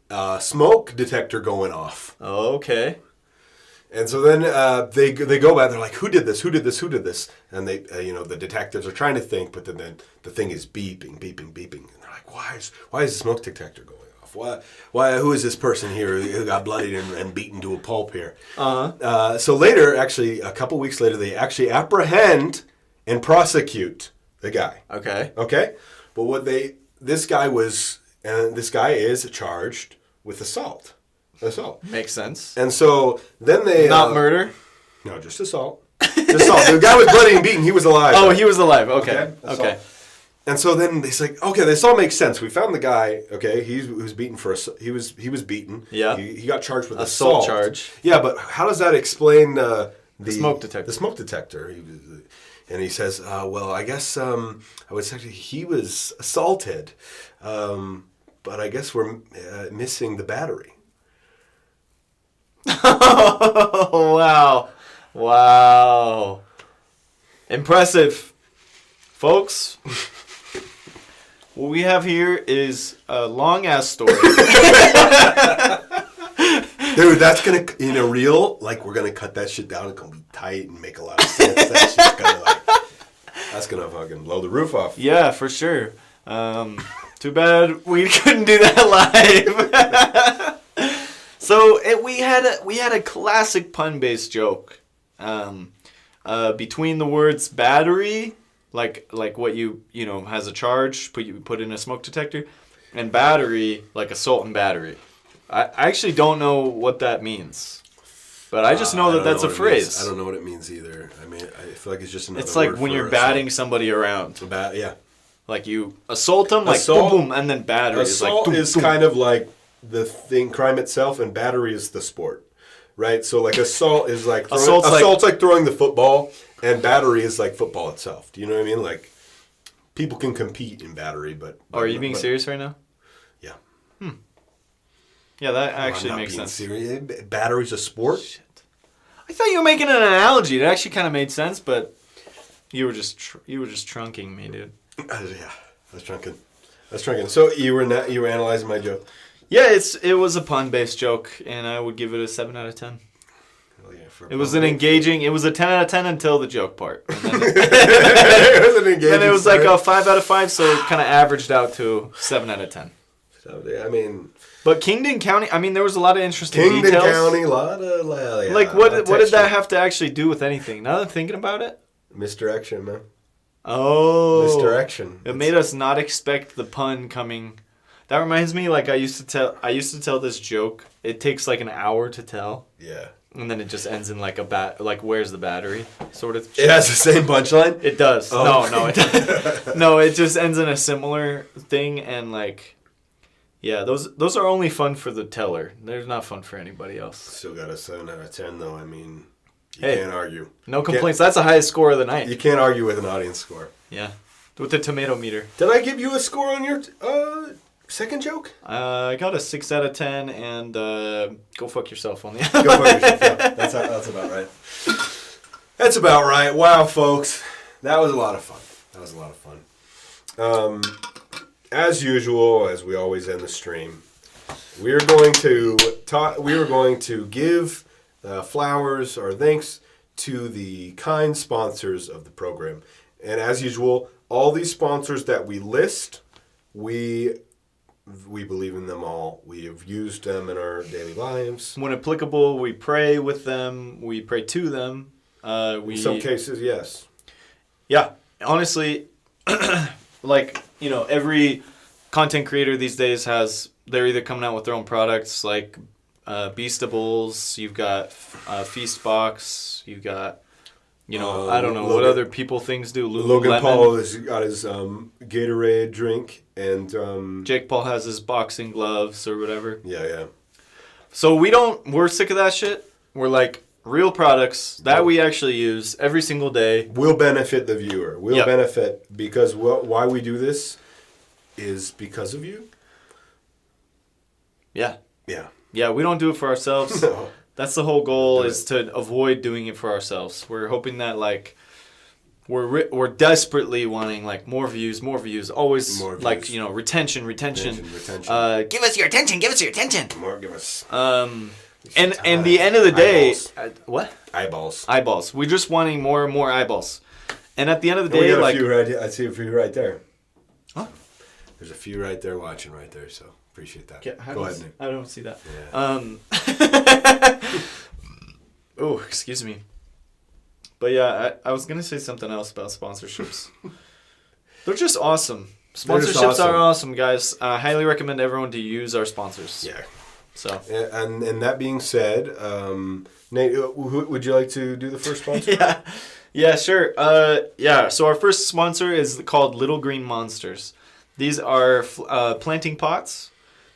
a smoke detector going off. Oh, okay. And so then they go back. They're like, "Who did this? Who did this? Who did this?" And they, the detectives are trying to think, but then the thing is beeping. And they're like, "Why is the smoke detector going off? Why? Who is this person here who got bloodied and beaten to a pulp here?" So later, actually, a couple weeks later, they actually apprehend and prosecute the guy. Okay. But this guy is charged with assault. Makes sense. And so then they... Not murder? No, just assault. The guy was bloody and beaten. He was alive. Oh, right? He was alive. Okay. And so then they say, okay, this all makes sense. We found the guy. Okay, he was beaten he was beaten. Yeah. He got charged with assault charge. Yeah, but how does that explain the smoke detector? The smoke detector. And he says, well, I guess I would say he was assaulted, but I guess we're missing the battery. Oh, wow. Impressive. Folks, what we have here is a long-ass story. Dude, that's going to, in a reel, like, we're going to cut that shit down. It's going to be tight and make a lot of sense. That's going to fucking blow the roof off. Yeah, for sure. Too bad we couldn't do that live. So we had a classic pun-based joke. Between the words battery, like what you has a charge, put in a smoke detector, and battery, like assault and battery. I actually don't know what that means, but I just know that's a phrase. I don't know what it means either. I mean, I feel like it's just another. It's like word when you're batting somebody around. Yeah. Like you assault them, like boom, boom, and then battery assault is like. Assault is kind of like the thing, crime itself, and battery is the sport, right? So like assault is like Assault's like throwing the football, and battery is like football itself. Do you know what I mean? Like people can compete in battery, but are you being serious right now? Yeah. Yeah, that I'm actually not makes being sense. serious. Battery's a sport. Shit. I thought you were making an analogy. It actually kind of made sense, but you were just trunking me, dude. Yeah, I was trunking. So you were analyzing my joke. Yeah, it was a pun-based joke, and I would give it a 7 out of 10. Hell yeah, It was an engaging. It was a 10 out of 10 until the joke part. And then, it was an engaging. then it was story. like a 5 out of 5, so it kind of averaged out to 7 out of 10. So, I mean, But Kingdon County, I mean, there was a lot of interesting Kingdon details. County, a lot of Like, what did that have to actually do with anything? Now that I'm thinking about it. Misdirection, man. Oh. Misdirection. It made us not expect the pun coming. That reminds me, like, I used to tell this joke. It takes like an hour to tell. Yeah. And then it just ends in like like, where's the battery? Sort of. It has the same punchline? It does. Oh. No, it doesn't. No, it just ends in a similar thing, and like, yeah, those are only fun for the teller. They're not fun for anybody else. Still got a 7 out of 10, though. I mean, you Hey, can't argue. No complaints. That's the highest score of the night. You can't argue with an audience score. Yeah, with the tomato meter. Did I give you a score on your second joke? I got a 6 out of 10, and go fuck yourself on the. Go for yourself. Yeah, that's about right. That's about right. Wow, folks, that was a lot of fun. As usual, as we always end the stream, we are going to give flowers or thanks to the kind sponsors of the program. And as usual, all these sponsors that we list, we believe in them all. We have used them in our daily lives. When applicable, we pray with them. We pray to them. In some cases, yes. Yeah, honestly, like, you know, every content creator these days they're either coming out with their own products, like Beastables, you've got Feastbox, you've got, you know, I don't know what other people things do. Logan Paul has got his Gatorade drink, and Jake Paul has his boxing gloves or whatever. Yeah. So we're sick of that shit. We're like, real products that we actually use every single day. Will benefit the viewer. Will benefit because why we do this is because of you. Yeah. Yeah, we don't do it for ourselves. No. That's the whole goal, is to avoid doing it for ourselves. We're hoping that, like, we're desperately wanting, like, more views, always, more views. Like, you know, retention. Retention. Give us your attention. More, give us. And the end of the day, what? Eyeballs. We're just wanting more and more eyeballs. And at the end of the We day, got like, a few right. I see a few right there. Huh? There's a few right there watching right there. So appreciate that. Yeah, Go ahead, Nick. I don't see that. Yeah. Oh, excuse me. But yeah, I was gonna say something else about sponsorships. They're just awesome. Sponsorships are awesome, guys. I highly recommend everyone to use our sponsors. Yeah. So. And that being said, Nate, would you like to do the first sponsor? Yeah, sure. So our first sponsor is called Little Green Monsters. These are planting pots.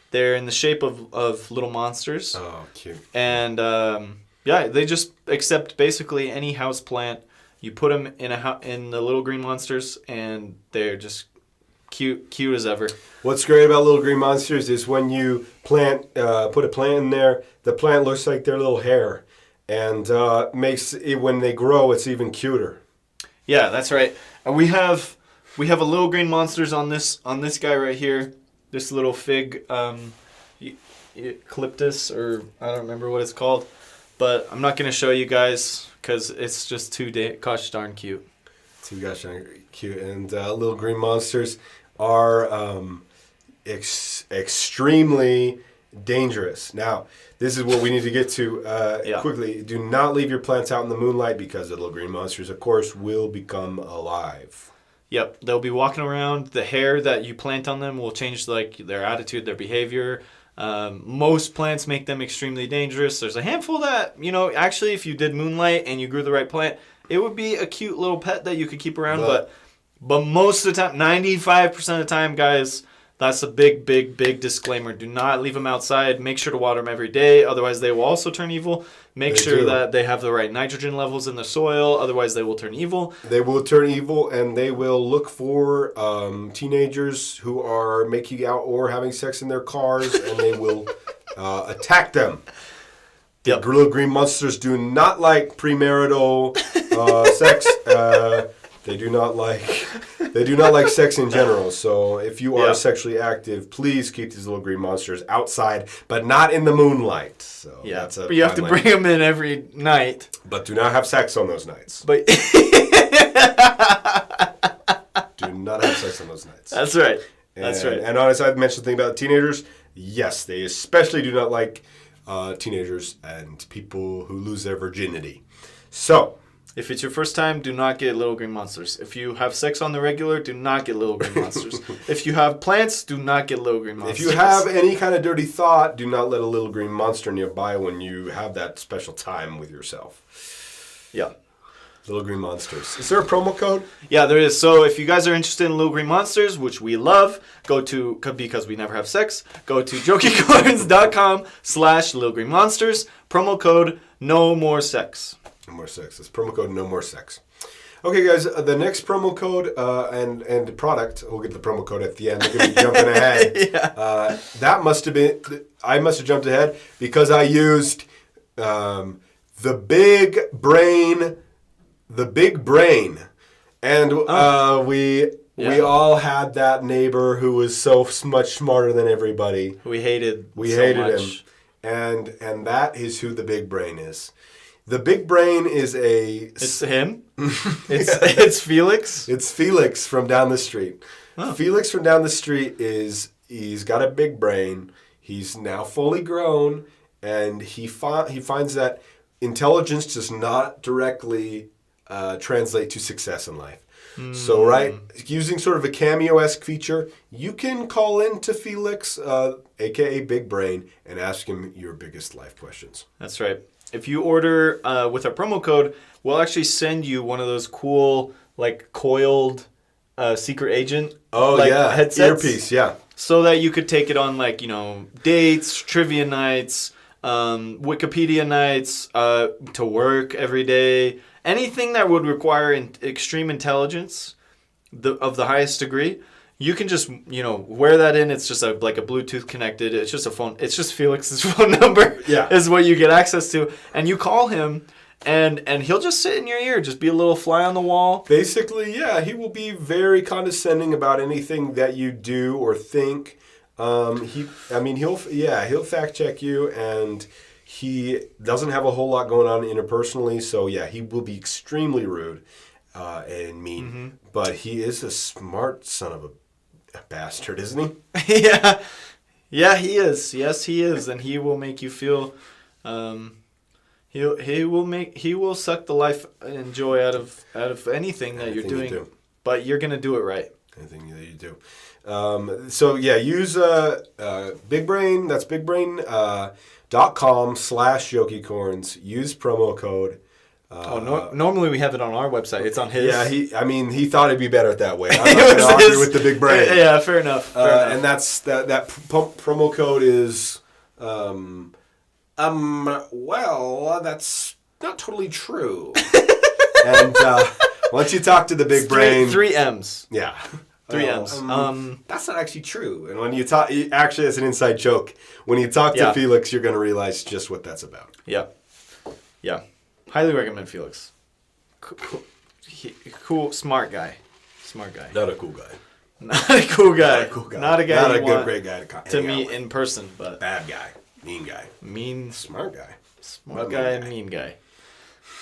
They're in the shape of little monsters. Oh, cute. And they just accept basically any house plant. You put them in the Little Green Monsters, and they're just cute as ever. What's great about Little Green Monsters is when you put a plant in there, the plant looks like their little hair, and makes it, when they grow, it's even cuter. Yeah, that's right. And we have a Little Green Monsters on this guy right here. This little fig, eucalyptus, or I don't remember what it's called, but I'm not gonna show you guys because it's just too gosh darn cute. Too gosh darn cute, and Little Green Monsters are extremely dangerous. Now, this is what we need to get to quickly. Do not leave your plants out in the moonlight because the Little Green Monsters, of course, will become alive. Yep, they'll be walking around. The hair that you plant on them will change, like, their attitude, their behavior. Most plants make them extremely dangerous. There's a handful that, you know, actually, if you did moonlight and you grew the right plant, it would be a cute little pet that you could keep around. But most of the time, 95% of the time, guys, That's a big, big, big disclaimer. Do not leave them outside. Make sure to water them every day. Otherwise, they will also turn evil. Make sure that they have the right nitrogen levels in the soil. Otherwise, they will turn evil. They will turn evil, and they will look for teenagers who are making out or having sex in their cars, and they will attack them. Yep. The little green monsters do not like premarital sex. They do not like sex in general. So if you are sexually active, please keep these little green monsters outside, but not in the moonlight. So but you have to bring them in every night. But do not have sex on those nights. But do not have sex on those nights. That's right. That's right. And honestly, I've mentioned the thing about teenagers. Yes, they especially do not like teenagers and people who lose their virginity. So, if it's your first time, do not get little green monsters. If you have sex on the regular, do not get little green monsters. If you have plants, do not get little green monsters. If you have any kind of dirty thought, do not let a little green monster nearby when you have that special time with yourself. Yeah. Little green monsters. Is there a promo code? Yeah, there is. So if you guys are interested in little green monsters, which we love, go to, because we never have sex, go to jokeycorns.com/little green monsters. Promo code no more sex. No more sex. It's promo code no more sex. Okay, guys, the next promo code and product, we'll get the promo code at the end. We're going to be jumping ahead. That must have been, I must have jumped ahead because I used the big brain. And we all had that neighbor who was so much smarter than everybody. We hated him. And that is who the big brain is. The big brain is It's him? It's Felix? It's Felix from down the street. Oh. Felix from down the street he's got a big brain. He's now fully grown, and he finds that intelligence does not directly translate to success in life. So, using sort of a Cameo-esque feature, you can call in to Felix, a.k.a. Big Brain, and ask him your biggest life questions. That's right. If you order with our promo code, we'll actually send you one of those cool, coiled secret agent headsets. Earpiece, yeah. So that you could take it on, dates, trivia nights, Wikipedia nights, to work every day. Anything that would require extreme intelligence of the highest degree, you can just, wear that in. It's just a Bluetooth connected. It's just a phone. It's just Felix's phone number is what you get access to. And you call him, and he'll just sit in your ear, just be a little fly on the wall. Basically, he will be very condescending about anything that you do or think. He'll fact check you, and he doesn't have a whole lot going on interpersonally, so he will be extremely rude and mean. Mm-hmm. But he is a smart son of a bastard, isn't he? Yeah, he is. Yes, he is, and he will make you feel. He will suck the life and joy out of anything that you're doing. But you're gonna do it right. Anything that you do. Use Big Brain. That's bigbrain.com/jokeycorns. Use promo code. Normally we have it on our website. It's on his. Yeah, he thought it'd be better that way. I'm not going to argue with the Big Brain. Yeah, fair enough. And that's that promo code is that's not totally true. And once you talk to the Big Brain, 3 M's. Yeah. 3 M's. That's not actually true. And when you talk, actually, it's an inside joke. When you talk to Felix, you're going to realize just what that's about. Yeah. Highly recommend Felix. Cool, smart guy. Not a cool guy. Not a cool guy. Not a guy. Not a good, great guy to meet in person, but bad guy, mean guy, smart guy, mean guy.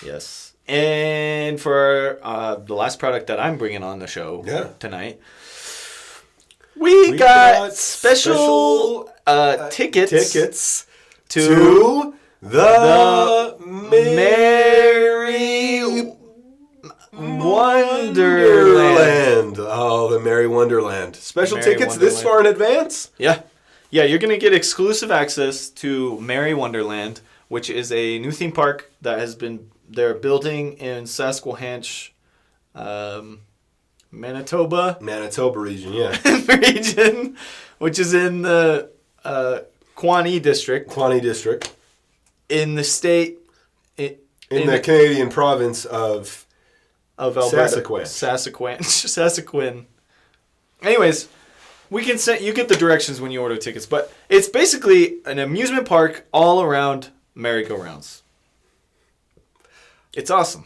Yes. And for the last product that I'm bringing on the show tonight, we got special tickets to the Merry Wonderland. Oh, the Merry Wonderland. Special tickets this far in advance? Yeah, you're going to get exclusive access to Merry Wonderland, which is a new theme park that they're building in Saskatchewan, Manitoba region, yeah. region, which is in the Quani district. Quani district. In the state... In the Canadian province of Alberta. Saskatchewan. Saskatchewan. Anyways, we can send you get the directions when you order tickets, but it's basically an amusement park all around merry-go-rounds. It's awesome.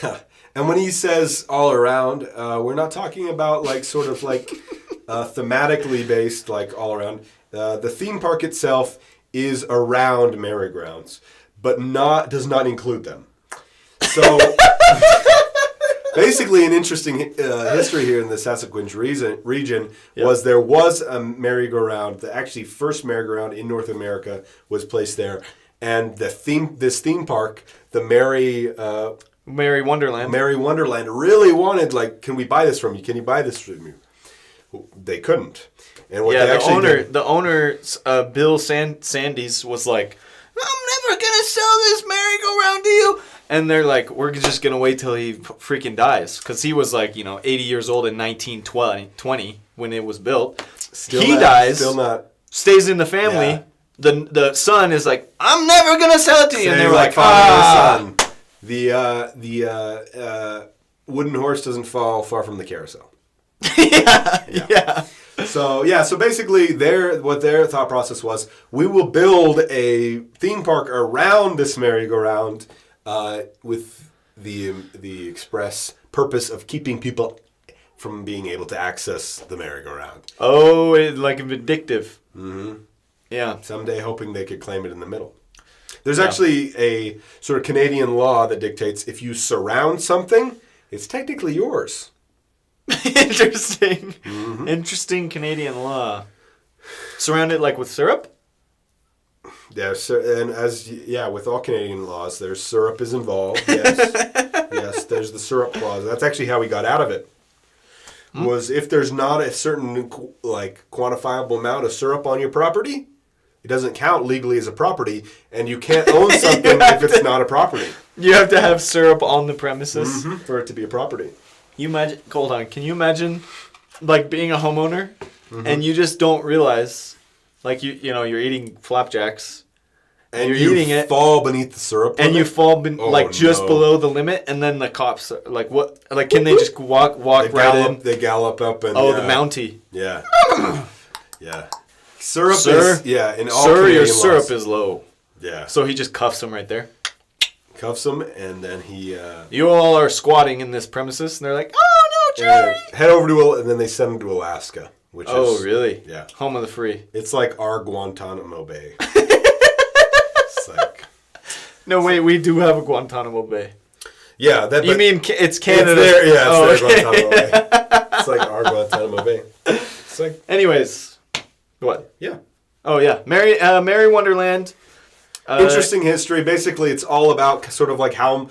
Yeah. And when he says all around, we're not talking about like sort of like thematically based like all around. The theme park itself is around merry-go-rounds, but does not include them. So basically, an interesting history here in the Saskatchewan region was there was a merry-go-round. The actually first merry-go-round in North America was placed there, and this theme park, the Merry Wonderland, really wanted like, can we buy this from you? Can you buy this from you? They couldn't. And what they the owner, Bill Sandys, was like, I'm never gonna sell this merry-go-round to you. And they're like, we're just gonna wait till he freaking dies, because he was like 80 years old in 1920 when it was built. Dies. Still not. Stays in the family. Yeah. The son is like, I'm never gonna sell it to you. And they were like, son. The wooden horse doesn't fall far from the carousel. Yeah. So basically what their thought process was, we will build a theme park around this merry-go-round with the express purpose of keeping people from being able to access the merry-go-round. Oh, like vindictive. Mm-hmm. Yeah. Someday hoping they could claim it in the middle. There's actually a sort of Canadian law that dictates if you surround something, it's technically yours. Interesting. Mm-hmm. Interesting Canadian law. Surrounded like with syrup? Yeah, and with all Canadian laws, there's syrup is involved. Yes. Yes, there's the syrup clause. That's actually how we got out of it. Was if there's not a certain like quantifiable amount of syrup on your property, it doesn't count legally as a property, and you can't own something if it's not a property. You have to have syrup on the premises for it to be a property. Hold on. Can you imagine, like, being a homeowner and you just don't realize, like, you're eating flapjacks and you're eating it, fall beneath the syrup limit? And you fall just below the limit, and then the cops are like, what? Like, can they just walk right in? They gallop up and the Mountie. Yeah, yeah. Syrup is in all Canadian your laws. Syrup is low. Yeah. So he just cuffs him right there. Cuffs him, and then he... you all are squatting in this premises, and they're like, oh, no, Jerry! Head over to... and then they send him to Alaska, which is... Oh, really? Yeah. Home of the free. It's like our Guantanamo Bay. It's like... No, wait, we do have a Guantanamo Bay. Yeah. You mean it's Canada? It's there, yeah, it's their Guantanamo Bay. It's like our Guantanamo Bay. It's like... Anyways. What? Yeah. Oh, yeah. Merry Wonderland... interesting history. Basically, it's all about sort of like how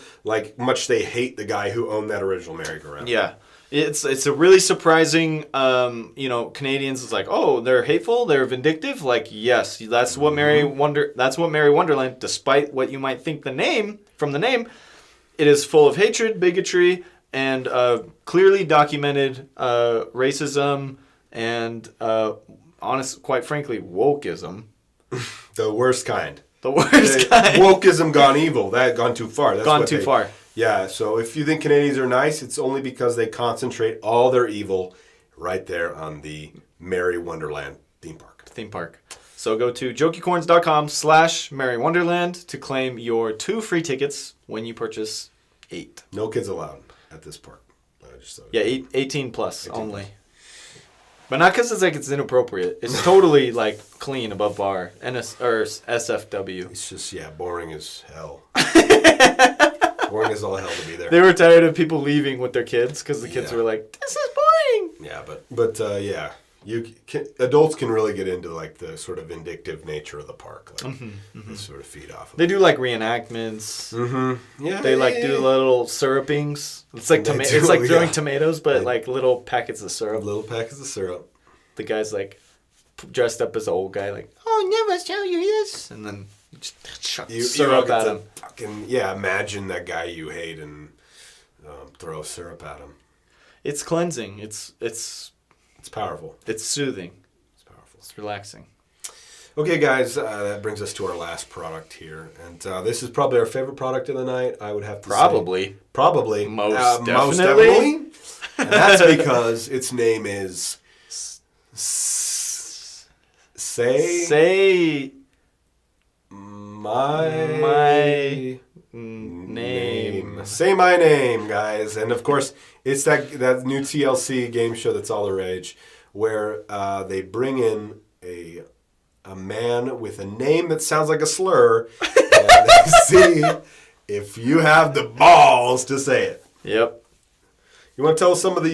much they hate the guy who owned that original merry-go-round. Yeah, it's a really surprising. Canadians. It's like, oh, they're hateful, they're vindictive. Like, yes, that's what Merry Wonderland. Despite what you might think from the name, it is full of hatred, bigotry, and clearly documented racism and quite frankly, wokeism. The worst kind. The worst kind. Wokeism gone evil. That gone too far. That's gone too far. Yeah, so if you think Canadians are nice, it's only because they concentrate all their evil right there on the Merry Wonderland theme park. So go to jokeycorns.com/Merry Wonderland to claim your 2 free tickets when you purchase 8. No kids allowed at this park. 18 plus only. But not because it's inappropriate. It's totally clean above bar. SFW. It's just boring as hell. Boring as all hell to be there. They were tired of people leaving with their kids because the kids were like, "This is boring." Yeah, but adults can really get into the sort of vindictive nature of the park. They sort of feed off of They do reenactments. Mm-hmm. Yeah. They do little syrupings. It's like it's like throwing tomatoes, but little packets of syrup. Little packets of syrup. The guy's dressed up as an old guy, "Oh, never show you this," and then just chuck syrup at him. Imagine that guy you hate and throw syrup at him. It's cleansing. It's powerful. It's soothing. It's powerful. It's relaxing. Okay, guys, that brings us to our last product here, and this is probably our favorite product of the night. I would have to say. Probably. Most definitely. And that's because its name is Say My Name. Say My Name, guys. And of course, it's that new TLC game show that's all the rage, where they bring in a man with a name that sounds like a slur, and they see if you have the balls to say it. Yep. You want to tell us some of the...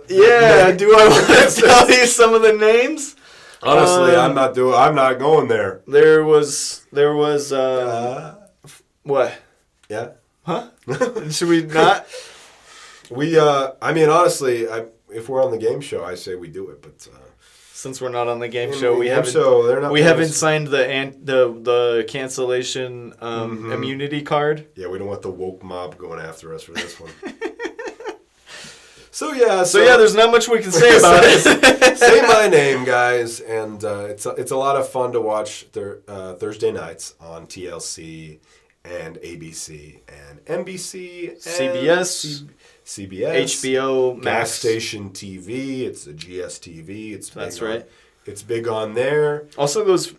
do I want to tell you some of the names? Honestly, I'm not going there. There was what? Yeah. Huh? Should we not? I mean, honestly, if we're on the game show, I say we do it, but... Since we're not on the game show, we haven't signed the cancellation immunity card. Yeah, we don't want the woke mob going after us for this one. So there's not much we can say about it. Say My Name, guys, and it's a lot of fun to watch Thursday nights on TLC and ABC and NBC, and CBS, HBO, Gas Max Station TV. It's a GSTV. That's right. It's big on there. Also, those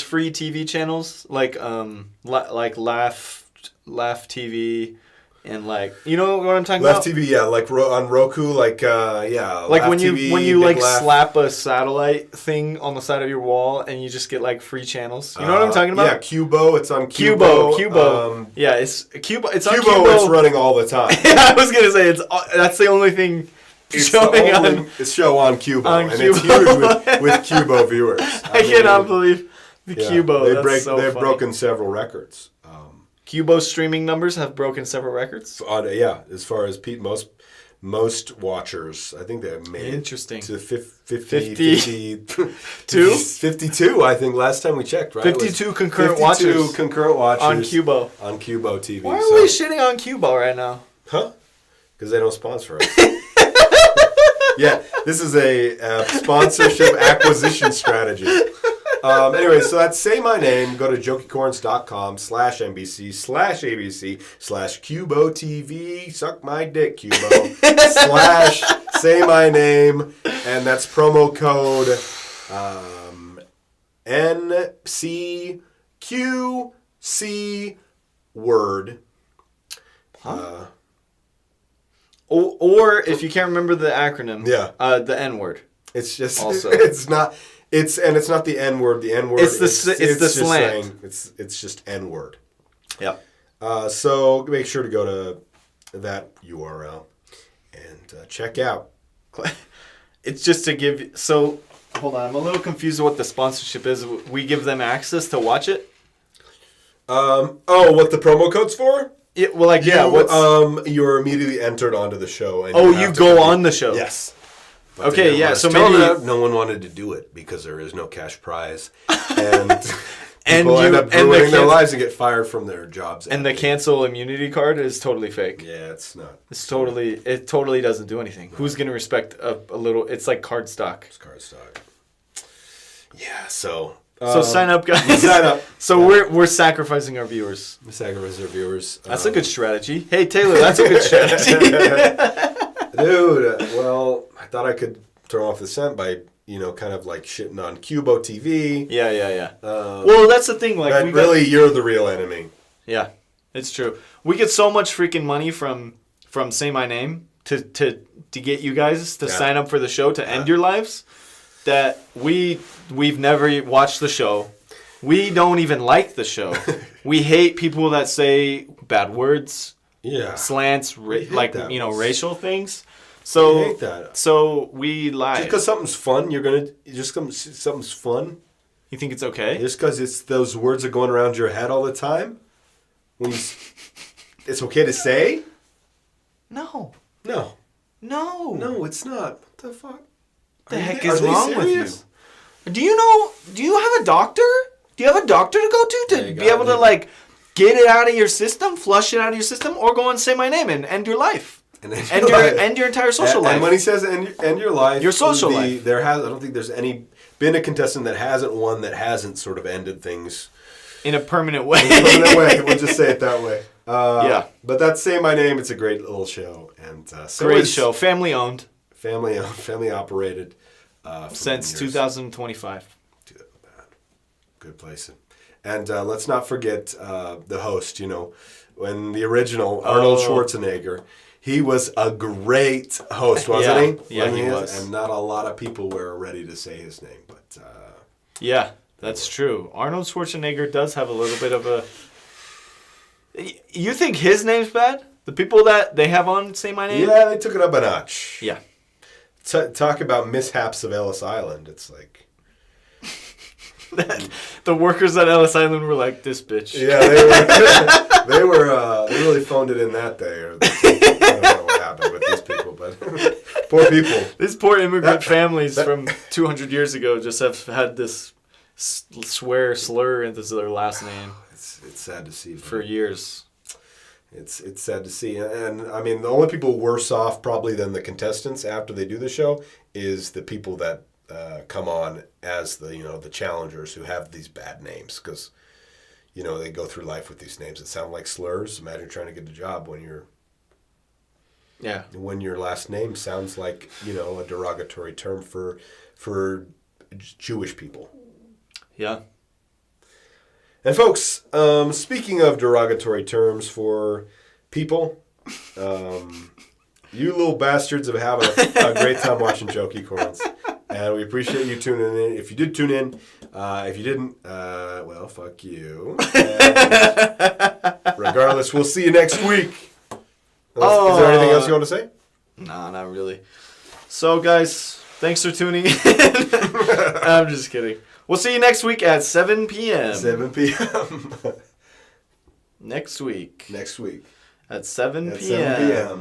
free TV channels like Laugh TV. And you know what I'm talking about? Left TV, yeah, like on Roku, like when you like slap a satellite thing on the side of your wall and you just get like free channels. You know what I'm talking about? Yeah, Cubo. It's on Cubo. Yeah, it's Cubo. It's on Cubo. Cubo. It's running all the time. I was gonna say that's the only thing showing on. It's show on Cubo, and it's huge with Cubo viewers. I cannot believe the Cubo. They've broken several records. Cubo streaming numbers have broken several records. As far as most watchers, I think they made it to 52. 52, I think last time we checked, right? 52 concurrent watchers. On Cubo. On Cubo TV. Why are we shitting on Cubo right now? Huh? Because they don't sponsor us. Yeah, this is a sponsorship acquisition strategy. Anyway, so that's Say My Name. Go to jokeycorns.com/NBC/ABC/Cubo TV. Suck my dick, Cubo. /Say My Name. And that's promo code NCQC word. Huh? Or if you can't remember the acronym, the N word. It's just also it's not the N word. The N word. It's the slant. It's just N word. Yep. So make sure to go to that URL and check out. It's just to give. So hold on, I'm a little confused with what the sponsorship is. We give them access to watch it. What the promo code's for? Yeah. Well, you're immediately entered onto the show. And you go on the show. Yes. But okay, yeah. So maybe no one wanted to do it because there is no cash prize, and and people end up ruining their lives and get fired from their jobs. And the cancel immunity card is totally fake. Yeah, it's not. It totally doesn't do anything. No. Who's gonna respect a little? It's like card stock. It's card stock. Yeah. So sign up, guys. Sign up. So we're sacrificing our viewers. We sacrifice our viewers. That's a good strategy. Hey Taylor, that's a good strategy. Dude, well, I thought I could turn off the scent by, kind of like shitting on Cubo TV. Yeah. Well, that's the thing. Like, you're the real enemy. Yeah, it's true. We get so much freaking money from Say My Name to get you guys to sign up for the show to end your lives that we've never watched the show. We don't even like the show. We hate people that say bad words. Yeah. Slants, racial things. So, I hate that. So we lie. Just because something's fun, something's fun. You think it's okay? Just because those words are going around your head all the time? It's okay to say? No. No. No. No, it's not. What the fuck? The heck is wrong with you? Do you have a doctor? Do you have a doctor to go to be able to get it out of your system, flush it out of your system, or go and say my name and end your life? And your entire social life. And when he says end your life, your social life. I don't think there's been a contestant that hasn't won that hasn't sort of ended things in a permanent way. We'll just say it that way. Yeah. But that's Say My Name. It's a great little show. And great show. Family owned. Family operated. Since 2025. Good place. And let's not forget the host, when the original Arnold Schwarzenegger, he was a great host, wasn't he? Yeah, he was. And not a lot of people were ready to say his name. But yeah, that's true. Arnold Schwarzenegger does have a little bit of a... You think his name's bad? The people that they have on Say My Name? Yeah, they took it up a notch. Yeah. Talk about mishaps of Ellis Island. It's like... The workers at Ellis Island were like, this bitch. Yeah, they really phoned it in that day. Or I don't know what happened with these people, but poor people. These poor immigrant families from 200 years ago just have had this slur into their last name. It's sad to see. For years. It's sad to see. And, I mean, the only people worse off probably than the contestants after they do the show is the people that come on as the challengers who have these bad names, because they go through life with these names that sound like slurs. Imagine trying to get a job when your last name sounds like a derogatory term for Jewish people. Yeah. And folks, speaking of derogatory terms for people, you little bastards have had a great time watching Jokeycorns. And we appreciate you tuning in. If you did tune in, if you didn't, well, fuck you. And regardless, we'll see you next week. Is there anything else you want to say? Nah, not really. So, guys, thanks for tuning in. I'm just kidding. We'll see you next week at 7 p.m. 7 p.m. Next week. Next week. At 7 At p.m. 7 p.m.